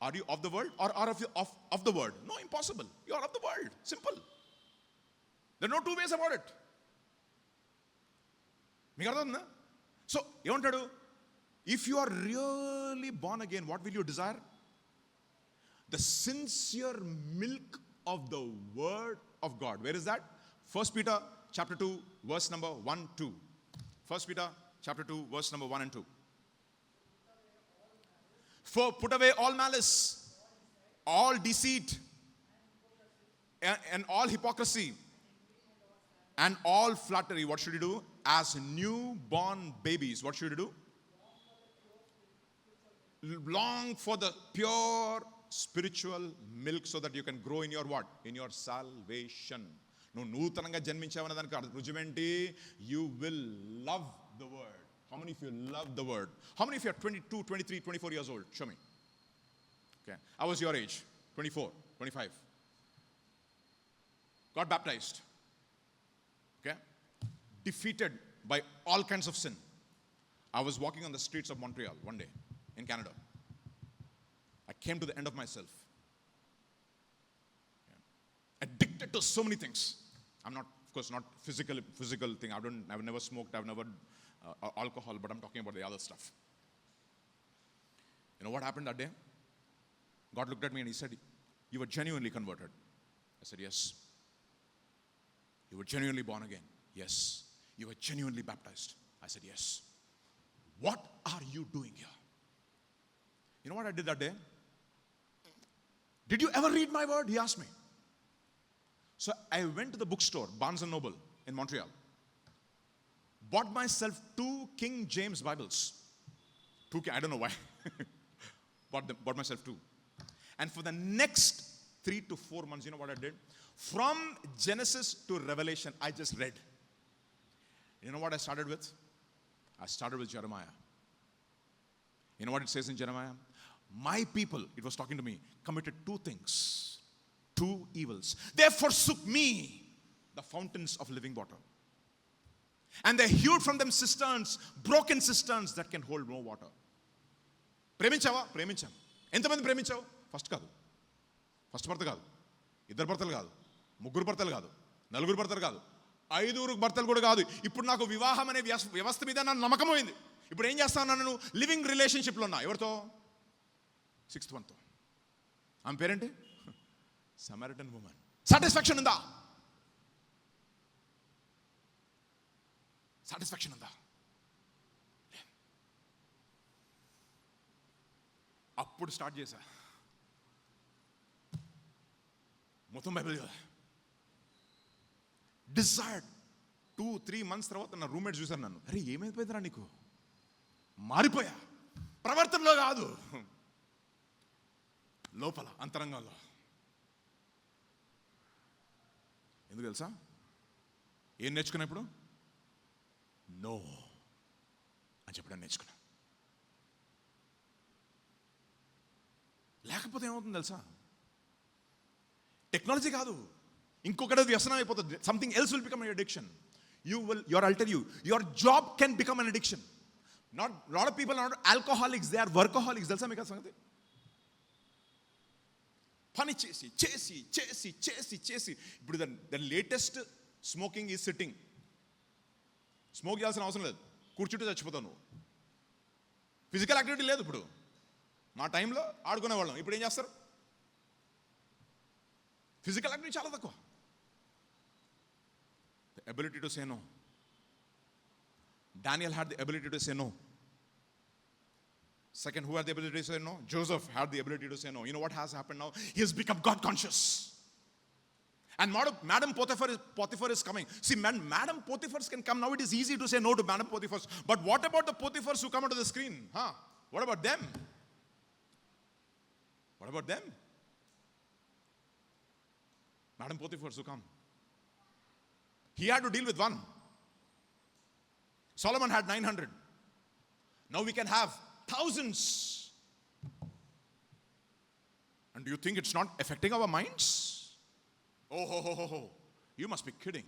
are you of the world or are of the world? No, impossible. You are of the world. Simple. There are no two ways about it. మీకు అర్థం? So ఏమంటాడు? If you are really born again, what will you desire? The sincere milk of the word of God. Where is that? 1 Peter chapter 2 verse number 1 2. 1 Peter chapter 2 verse number 1 and 2. For put away all malice, all deceit, and all hypocrisy, and all flattery. What should you do? As newborn babies, what should you do? Long for the pure spiritual milk so that you can grow in your what? In your salvation. నువ్వు నూతనంగా జన్మించావన్న దానికి రుజువేంటి? You will love the word. How many of you love the word? How many of you are 22, 23, 24 years old? Show me. Okay. I was your age, 24, 25. Got baptized. Okay. Defeated by all kinds of sin. I was walking on the streets of Montreal one day in Canada. I came to the end of myself. Yeah. At to so many things. I'm not, of course, not physical thing. I've never smoked, I've never alcohol, but I'm talking about the other stuff. You know what happened that day? God looked at me and he said, you were genuinely converted. I said, yes. You were genuinely born again. Yes. You were genuinely baptized. I said, yes. What are you doing here? You know what I did that day? Did you ever read my word? He asked me. So I went to the bookstore, Barnes & Noble in Montreal. Bought myself 2 King James Bibles. I don't know why. Bought myself 2. And for the next 3 to 4 months, you know what I did? From Genesis to Revelation, I just read. You know what I started with? I started with Jeremiah. You know what it says in Jeremiah? My people, it was talking to me, committed 2 things, 2 evils. They forsook me, the fountains of living water. And they hewed from them cisterns, broken cisterns that can hold no water. ప్రేమించావా? ప్రేమించాం. ఎంతమంది ప్రేమించావు? First భర్త కాదు, 2 భర్తలు కాదు, 3 భర్తలు కాదు, 4 భర్తలు కాదు, 5 భర్తలు కూడా కాదు. ఇప్పుడు నాకు వివాహం అనే వ్యవస్థ మీద నా నమ్మకం పోయింది. ఇప్పుడు ఏం చేస్తాను? నేను లివింగ్ రిలేషన్షిప్లో ఉన్నా. ఎవరితో? 6th వన్తో. ఆమె పేరేంటి? Samaritan women. సాటిస్ఫాక్షన్ ఉందా? సాటిస్ఫాక్షన్ ఉందా? అప్పుడు స్టార్ట్ చేశా మొత్తం బైబిల్ కదా. డిజైర్డ్ 2-3 months తర్వాత నా రూమ్మేట్ చూశారు నన్ను. అరే ఏమైపోయిందిరా నీకు? మారిపోయా. ప్రవర్తనలో కాదు, లోపల అంతరంగంలో. ఎందుకు తెలుసా? ఏం నేర్చుకున్నా ఇప్పుడు? నో అని చెప్పడం నేర్చుకున్నా. లేకపోతే ఏమవుతుంది తెలుసా? టెక్నాలజీ కాదు, ఇంకొకటి వ్యసనం అయిపోతుంది. Something else will become an addiction. I'll tell you, your job can become an addiction. Not a lot of people are not alcoholics, they are workaholics. తెలుసా మీకు ఆ సంగతి? పని చేసి చేసి చేసి చేసి చేసి ఇప్పుడు the latest smoking is sitting. Smoke చేయాల్సిన అవసరం లేదు, కూర్చుంటే చచ్చిపోతావు నువ్వు. ఫిజికల్ యాక్టివిటీ లేదు. ఇప్పుడు మా టైంలో ఆడుకునేవాళ్ళం, ఇప్పుడు ఏం చేస్తారు? ఫిజికల్ యాక్టివిటీ చాలా తక్కువ. The ability to say no. Daniel had the ability to say no. Second, who had the ability to say no? Joseph had the ability to say no. You know what has happened now? He has become God conscious. And Madam Potiphar is coming. See, Madam Potiphar can come now. It is easy to say no to Madam Potiphar. But what about the Potiphars who come onto the screen? What about them? What about them? Madam Potiphars who come. He had to deal with one. Solomon had 900. Now we can have thousands. And do you think it's not affecting our minds? Oh, you must be kidding.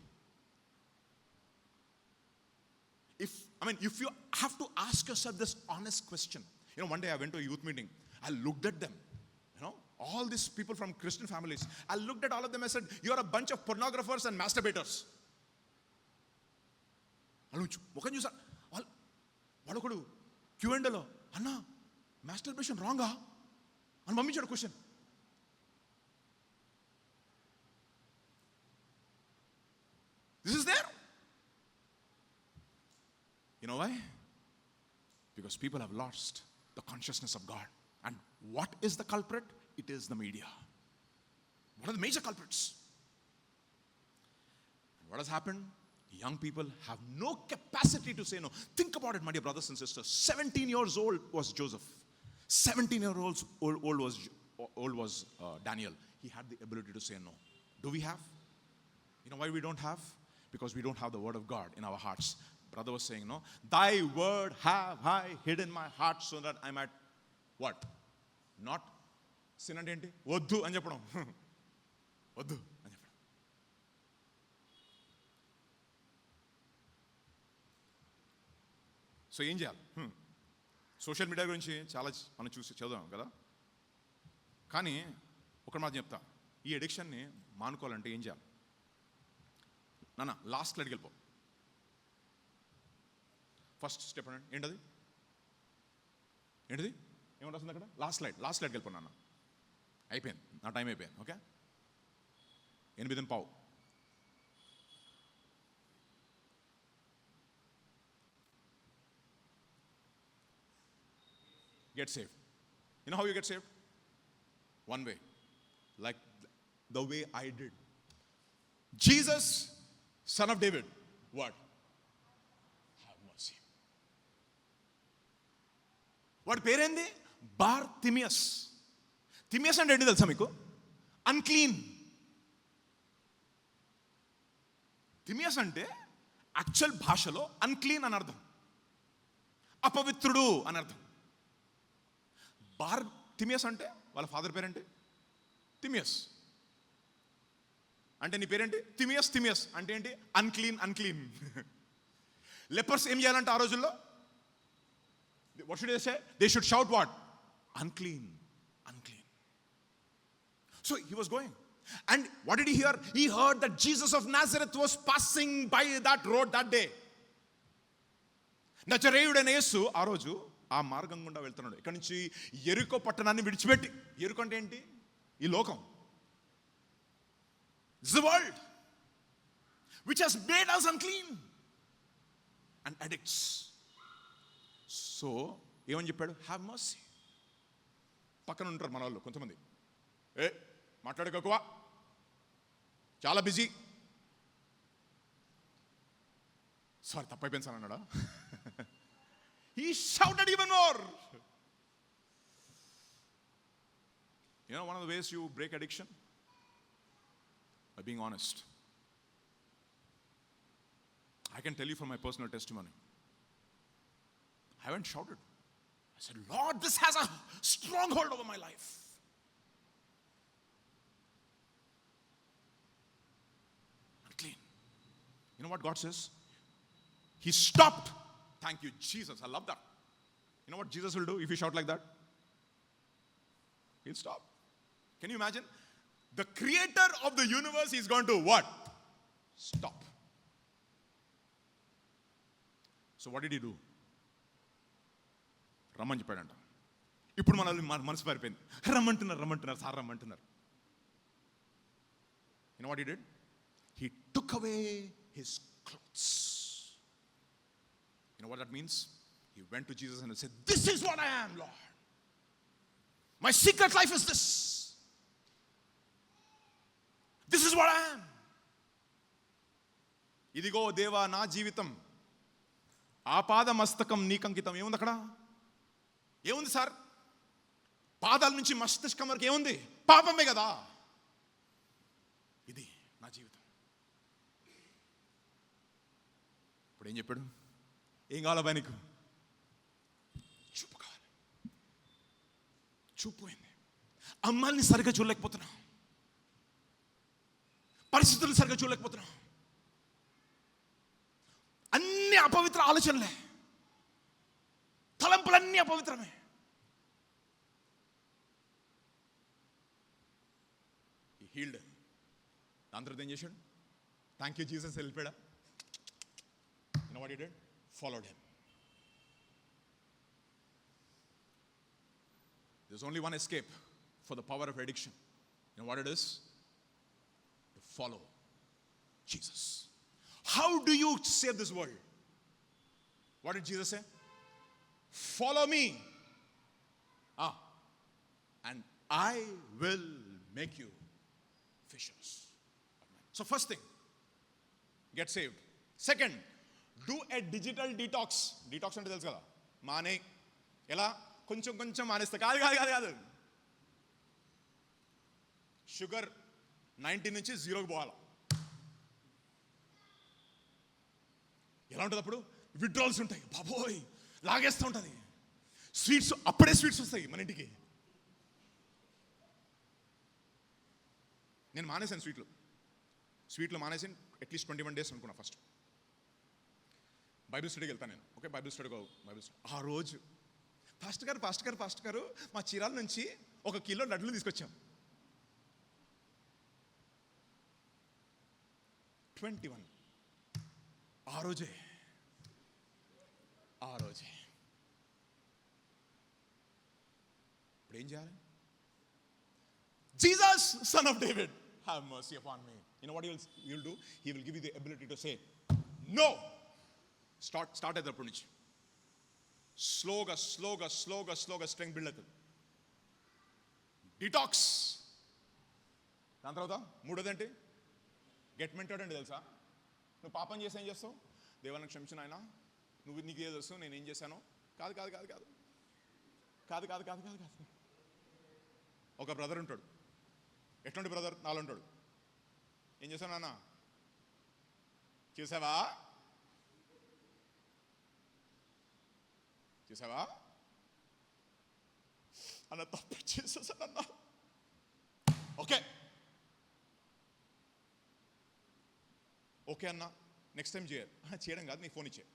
If you have to ask yourself this honest question. You know, one day I went to a youth meeting. I looked at them. You know, all these people from Christian families. I looked at all of them. I said, you are a bunch of pornographers and masturbators. ముఖం చూసా. వాడొకడు Q&Aలో, అన్నా masturbation రాంగా అని పంపించాడు question. This is there. You know why? Because people have lost the consciousness of God. And what is the culprit? It is the media. What are the major culprits? And what has happened? Young people have no capacity to say no. Think about it, my dear brothers and sisters. 17 years old was Joseph. 17 years old was Daniel. He had the ability to say no. Do we have? You know why we don't have? Because we don't have the word of God in our hearts. Brother was saying, no, thy word have I hid in my heart so that I might what? Not sin అంటే ఏంటి? వద్దు అని చెప్పడం. వద్దు అని చెప్పడం. So ఏం చేయాలి? సోషల్ మీడియా గురించి చాలా మనం చదువుదాం కదా. కానీ ఒకటి మాత్రం చెప్తా, ఈ అడిక్షన్ని మానుకోవాలంటే ఏం చేయాలి? నాన్న లాస్ట్ స్లైడ్కి వెళ్ళిపో. ఫస్ట్ స్టెప్ అనండి. ఏంటది? ఏమంటే వస్తుంది అక్కడ? లాస్ట్ స్లైడ్కి వెళ్ళిపో నాన్న. అయిపోయింది, నా టైం అయిపోయింది. Okay, 8:15. Get saved. You know how you get saved? One way, like the way I did. Jesus, son of David, what? Have mercy. వాడి పేరేంది? బార్తిమియస్. తిమియస్ అంటే ఏంటి తెలుసా మీకు? అన్క్లీన్. తిమియస్ అంటే యాక్చువల్ భాషలో అన్క్లీన్ అని అర్థం, అపవిత్రుడు అని అర్థం. బార్తిమియస్ అంటే వాళ్ళ ఫాదర్ పేరేంటి? తిమియస్. అంటే నీ పేరేంటి? తిమియస్ అంటే ఏంటి? అన్క్లీన్. లెపర్స్ ఏం చేయాలంటే ఆ రోజుల్లో? What should they say? They should shout what? Unclean. So he was going. And what did he hear? He heard that Jesus of Nazareth was passing by that road that day. నజరేయుడైన యేసు ఆ రోజు ఆ మార్గం గుండా వెళ్తున్నాడు. ఇక్కడ నుంచి యెరికో పట్టణాన్ని విడిచిపెట్టి. యెరికో అంటే ఏంటి? ఈ లోకం. The world which has made us unclean and addicts. So ఏమని చెప్పాడు? Have mercy. పక్కన ఉంటారు మన వాళ్ళు కొంతమంది, మాట్లాడుకోకువా, చాలా బిజీ, సారీ తప్పైపోయింది సార్ అన్నాడా? He shouted even more. You know one of the ways you break addiction? By being honest. I can tell you from my personal testimony. I haven't shouted. I said, Lord, this has a stronghold over my life. Unclean. You know what God says? He stopped. Thank you, Jesus. I love that. You know what Jesus will do if you shout like that? He'll stop. Can you imagine? The creator of the universe is going to what? Stop. So what did he do? రమ్మని చెప్పాడంట. ఇప్పుడు మనల్ని మనసు పారిపోయింది. రమ్మంటున్నారు sir రమ్మంటున్నారు. You know what he did? He took away his clothes. You know what that means? He went to Jesus and said, this is what I am, Lord. My secret life is this. This is what I am. ఇదిగో దేవా నా జీవితం ఆపాద మస్తకం నీకంకితం. ఏముంది అక్కడ? ఏముంది sir? పాదాల నుంచి మస్తిష్కం వరకు ఏముంది? పాపమే కదా. ఇది నా జీవితం. ఇప్పుడు ఏం చెప్పాడు? ఏం కావాలా నీకు? చూపు కావాలి. చూపు పోయింది. అమ్మాయిని సరిగ్గా చూడలేకపోతున్నా, పరిస్థితులు సరిగ్గా చూడలేకపోతున్నా, అన్ని అపవిత్ర ఆలోచనలే, తలంపులన్నీ అపవిత్రమే. హీల్డ్. దాని తర్వాత ఏం చేశాడు? థ్యాంక్ యూ జీసస్ వెళ్ళిపోయాడా? You know what he did? Followed him. There's only one escape for the power of addiction. You know what it is? To follow Jesus. How do you save this world? What did Jesus say? Follow me. And I will make you fishers. So first thing, get saved. Second, do a digital detox. Detox అంటే తెలుసు కదా, మానే. ఎలా? కొంచెం మానేస్తా. కాదు. Sugar 90 నుంచి 0కి పోవాలి. ఎలా ఉంటుంది అప్పుడు? విత్డ్రాల్స్ ఉంటాయి, బాబోయ్ లాగేస్తూ ఉంటుంది. స్వీట్స్, అప్పుడే స్వీట్స్ వస్తాయి మన ఇంటికి. నేను మానేశాను స్వీట్లు మానేసాను అట్లీస్ట్ 21 days అనుకున్నా. ఫస్ట్ బైబిల్ స్టడీకి వెళ్తాను నేను. Okay, Bible study. ఆ రోజు పాస్టర్ గారు మా చీరాల నుంచి 1 కిలో లడ్లు తీసుకొచ్చాం. 21 ఆ రోజే ఇప్పుడు ఏం చేయాలి? Jesus son of David, have mercy upon me. You know what you'll do? He will give you the ability to say no. Start అయినప్పటి నుంచి స్లోగా స్ట్రెంగ్త్ బిల్డ్ అవుతుంది. డిటాక్స్. దాని తర్వాత మూడోది ఏంటి? గెట్ మెంటర్డ్ అండి. తెలుసా, నువ్వు పాపం చేసి ఏం చేస్తావు? దేవుని క్షమించిన ఆయన, నీకే తెలుసు నేను ఏం చేశాను. కాదు. ఒక బ్రదర్ ఉంటాడు. ఎట్లాంటి బ్రదర్? నాలో ఉంటాడు. ఏం చేశాను నాన్న? చూసావా అన్న, తప్పు చేసేసానన్నా. ఓకే అన్న, నెక్స్ట్ టైం చేయడం కాదు, నీకు ఫోన్ ఇచ్చే.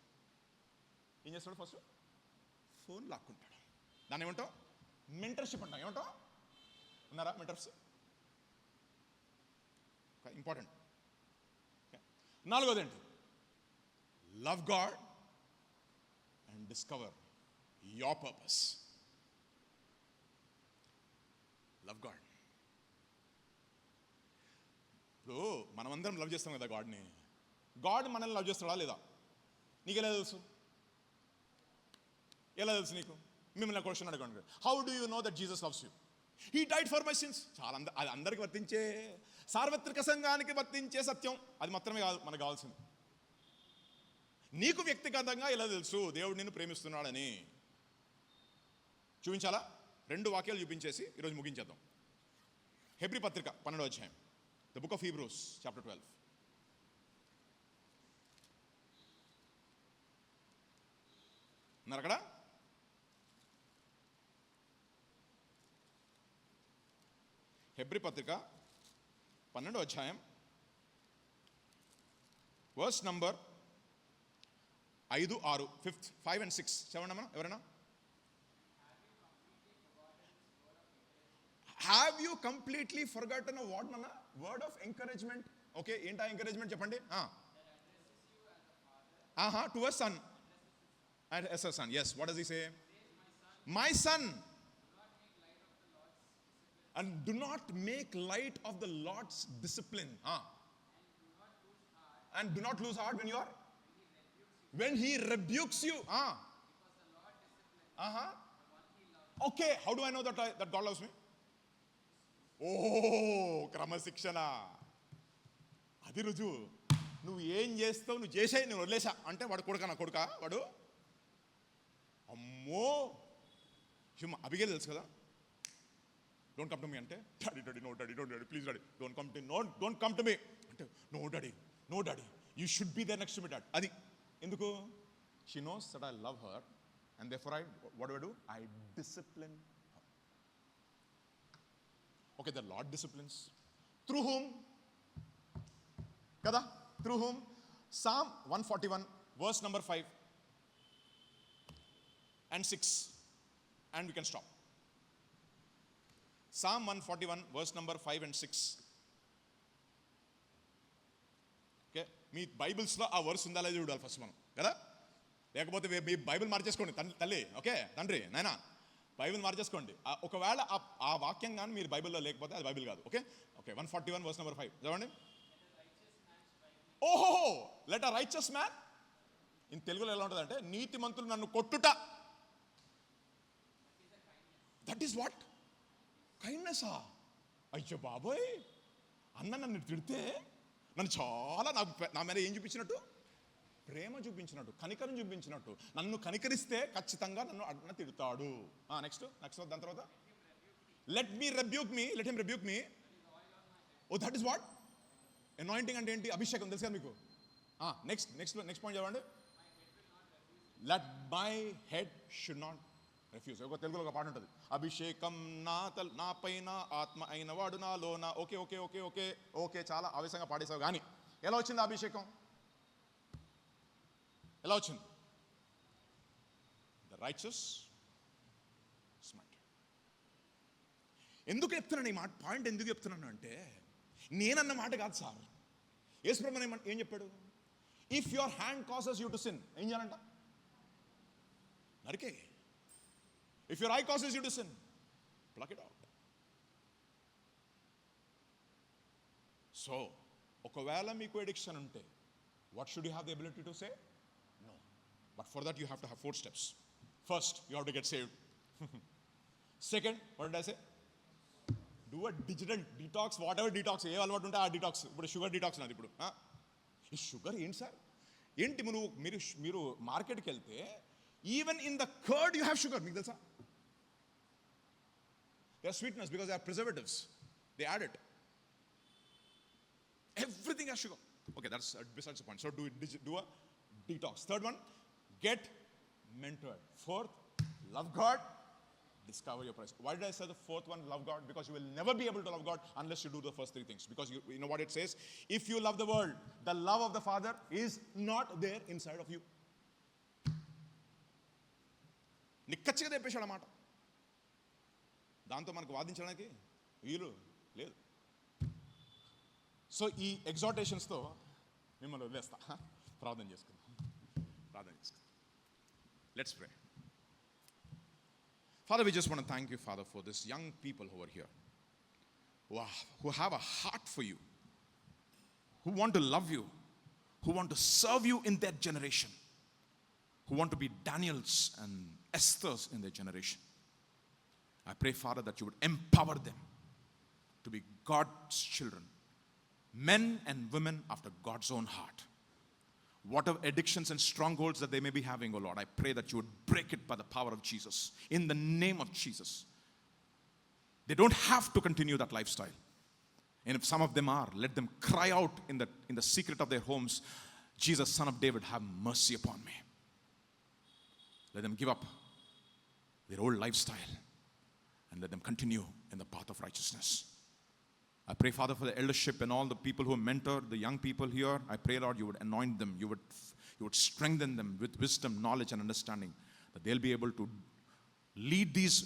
ఏం చేస్తాడు? ఫస్ట్ ఫోన్ లాక్కుంటాడు. దాన్ని ఏమంటావు? మెంటర్షిప్ అంటాం. ఏమంటావు? ఉన్నారా మెంటర్స్? ఇంపార్టెంట్. నాలుగోది ఏంటి? Love God and discover your purpose. Love God. ఇప్పుడు మనమందరం లవ్ చేస్తాం కదా గాడ్ని. గాడ్ మనల్ని లవ్ చేస్తాడా లేదా? నీకు ఎలా తెలుసు నీకు? మిమ్మల్ని క్వశ్చన్ అడగండి. How do you know that Jesus loves you? He died for my since. చాలా అది అందరికి వర్తించే, సార్వత్రిక సంఘానికి వర్తించే సత్యం. అది మాత్రమే కాదు మనకు కావాల్సింది. నీకు వ్యక్తిగతంగా ఎలా తెలుసు దేవుడు నిన్ను ప్రేమిస్తున్నాడని? చూపించాలా? 2 వాక్యాలు చూపించేసి ఈరోజు ముగించేద్దాం. హెబ్రీ పత్రిక 12వ అధ్యాయం, the book of Hebrews chapter 12. ఉన్నారు అక్కడ? హెబ్రీ పత్రిక 12వ అధ్యాయం వర్స్ నంబర్ 5, 6, 5 and 6 చదవండి అమ్మా ఎవరైనా. Have you completely forgotten what నాన్న? Word of encouragement. ఓకే, ఏంటా ఎంకరేజ్మెంట్ చెప్పండి. To a son, as a son. Yes, what does he say? My son, and do not make light of the Lord's discipline. And do not lose heart when he rebukes you. Okay, how do I know that God loves me? క్రమశిక్షణ. అది రుజువు. నువ్వు ఏం చేస్తావు? నువ్వు చేసే, నువ్వు వదిలేసా అంటే వాడు కొడుకా వాడు. అమ్మో, అబిగేల్ తెలుసు కదా, డోంట్ కమ్ టు మీ అంటే, daddy no daddy please daddy don't come to me అంటే, no daddy you should be there next to me dad. అది ఎందుకు? She knows that I love her and therefore what do I do? I discipline her. Okay, the lord disciplines. Through whom కదా? Through whom. Psalm 141 verse number 5 and 6, and we can stop. Psalm 141 verse number 5 and 6. Okay, మీ బైబిల్స్లో ఆ verse ఉందా లేదా చూడాలి first మనం కదా. లేకపోతే మీ Bible మార్చేసుకోండి తల్లి. Okay తండ్రి, నాయనా, బైబిల్ మార్చేసుకోండి. ఒకవేళ ఆ వాక్యం కానీ మీరు బైబిల్లో లేకపోతే అది బైబిల్ కాదు. ఓకే 141 verse number 5 చదవండి. ఓహో, let a righteous man. In తెలుగులో ఎలా ఉంటుంది అంటే, నీతిమంతులు నన్ను కొట్టుట. That is what? కైండ్నెస్సా? అయ్యో బాబోయ్, అన్న నన్ను తిడితే నన్ను చాలా నా మీద ఏం చూపించినట్టు? ప్రేమ చూపించినట్టు, కనికరం చూపించినట్టు. నన్ను కనికరిస్తే ఖచ్చితంగా నన్ను అన్న తిడతాడు. నెక్స్ట్ దాని తర్వాత let him rebuke me. Oh, that is what? Anointing అంటే ఏంటి? అభిషేకం తెలుసు కదా మీకు. నెక్స్ట్ పాయింట్ చదవండి. Let my head should not refuse. ఒక తెలుగులో ఒక పాట ఉంటుంది, అభిషేకం నా పైన, ఆత్మ అయిన వాడు నాలోన. ఓకే చాలా ఆవేశంగా పాడేసావు, కానీ ఎలా వచ్చింది అభిషేకం? ఎలా వచ్చింది? The righteous smite. ఎందుకు చెప్తున్నాను ఈ మాట? పాయింట్ ఎందుకు చెప్తున్నాను అంటే, నేనన్న మాట కాదు సార్. యేసుప్రభు ఏం చెప్పాడు? If your hand causes you to sin, ఏం చేయాలంట? నరికే. If your eye causes you to sin, pluck it out. So ఒకవేళ మీకు ఎడిక్షన్ ఉంటే, what should you have the ability to say? No. But for that you have to have 4 steps. First, you have to get saved. Second, what did I say? Do a digital detox, whatever detox, ఏ అలవాటు ఉంటే ఆ detox. ఇప్పుడు sugar detox నాది ఇప్పుడు. ఈ sugar ఏంటి sir? ఏంటి మీరు మార్కెట్కి వెళ్తే even in the curd you have sugar. మీకు తెలుసా? They are sweetness because they are preservatives. They add it. Everything has sugar. Okay, that's besides the point. So do a detox. Third one, get mentored. Fourth, love God, discover your price. Why did I say the fourth one, love God? Because you will never be able to love God unless you do the first 3 things. Because you know what it says? If you love the world, the love of the Father is not there inside of you. నిక్కచ్చిగా తెప్పేశాడు అన్నమాట. దాంతో మనకు వాదించడానికి వీలు లేదు. So ఈ ఎగ్జార్టేషన్స్తో మిమ్మల్ని వదిలేస్తా. ప్రార్థన చేసుకుందాం. Let's pray. Father, we just want to thank you, Father, for this young people who are here, who have a heart for you, who want to love you, who want to serve you in their generation, who want to be Daniels and Esthers in their generation. I pray, Father, that you would empower them to be God's children, men and women after God's own heart. Whatever addictions and strongholds that they may be having, oh Lord, I pray that you would break it by the power of Jesus. In the name of Jesus. They don't have to continue that lifestyle. And if some of them are, let them cry out in the secret of their homes, Jesus, Son of David, have mercy upon me. Let them give up their old lifestyle and let them continue in the path of righteousness. I pray, Father, for the eldership and all the people who mentor the young people here. I pray, Lord, you would anoint them. You would strengthen them with wisdom, knowledge, and understanding, that they'll be able to lead these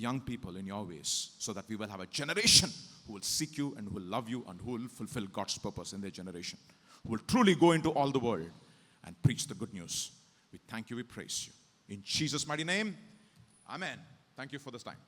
young people in your ways, so that we will have a generation who will seek you and who will love you and who will fulfill God's purpose in their generation, who will truly go into all the world and preach the good news. We thank you, we praise you. In Jesus' mighty name, amen. Thank you for this time.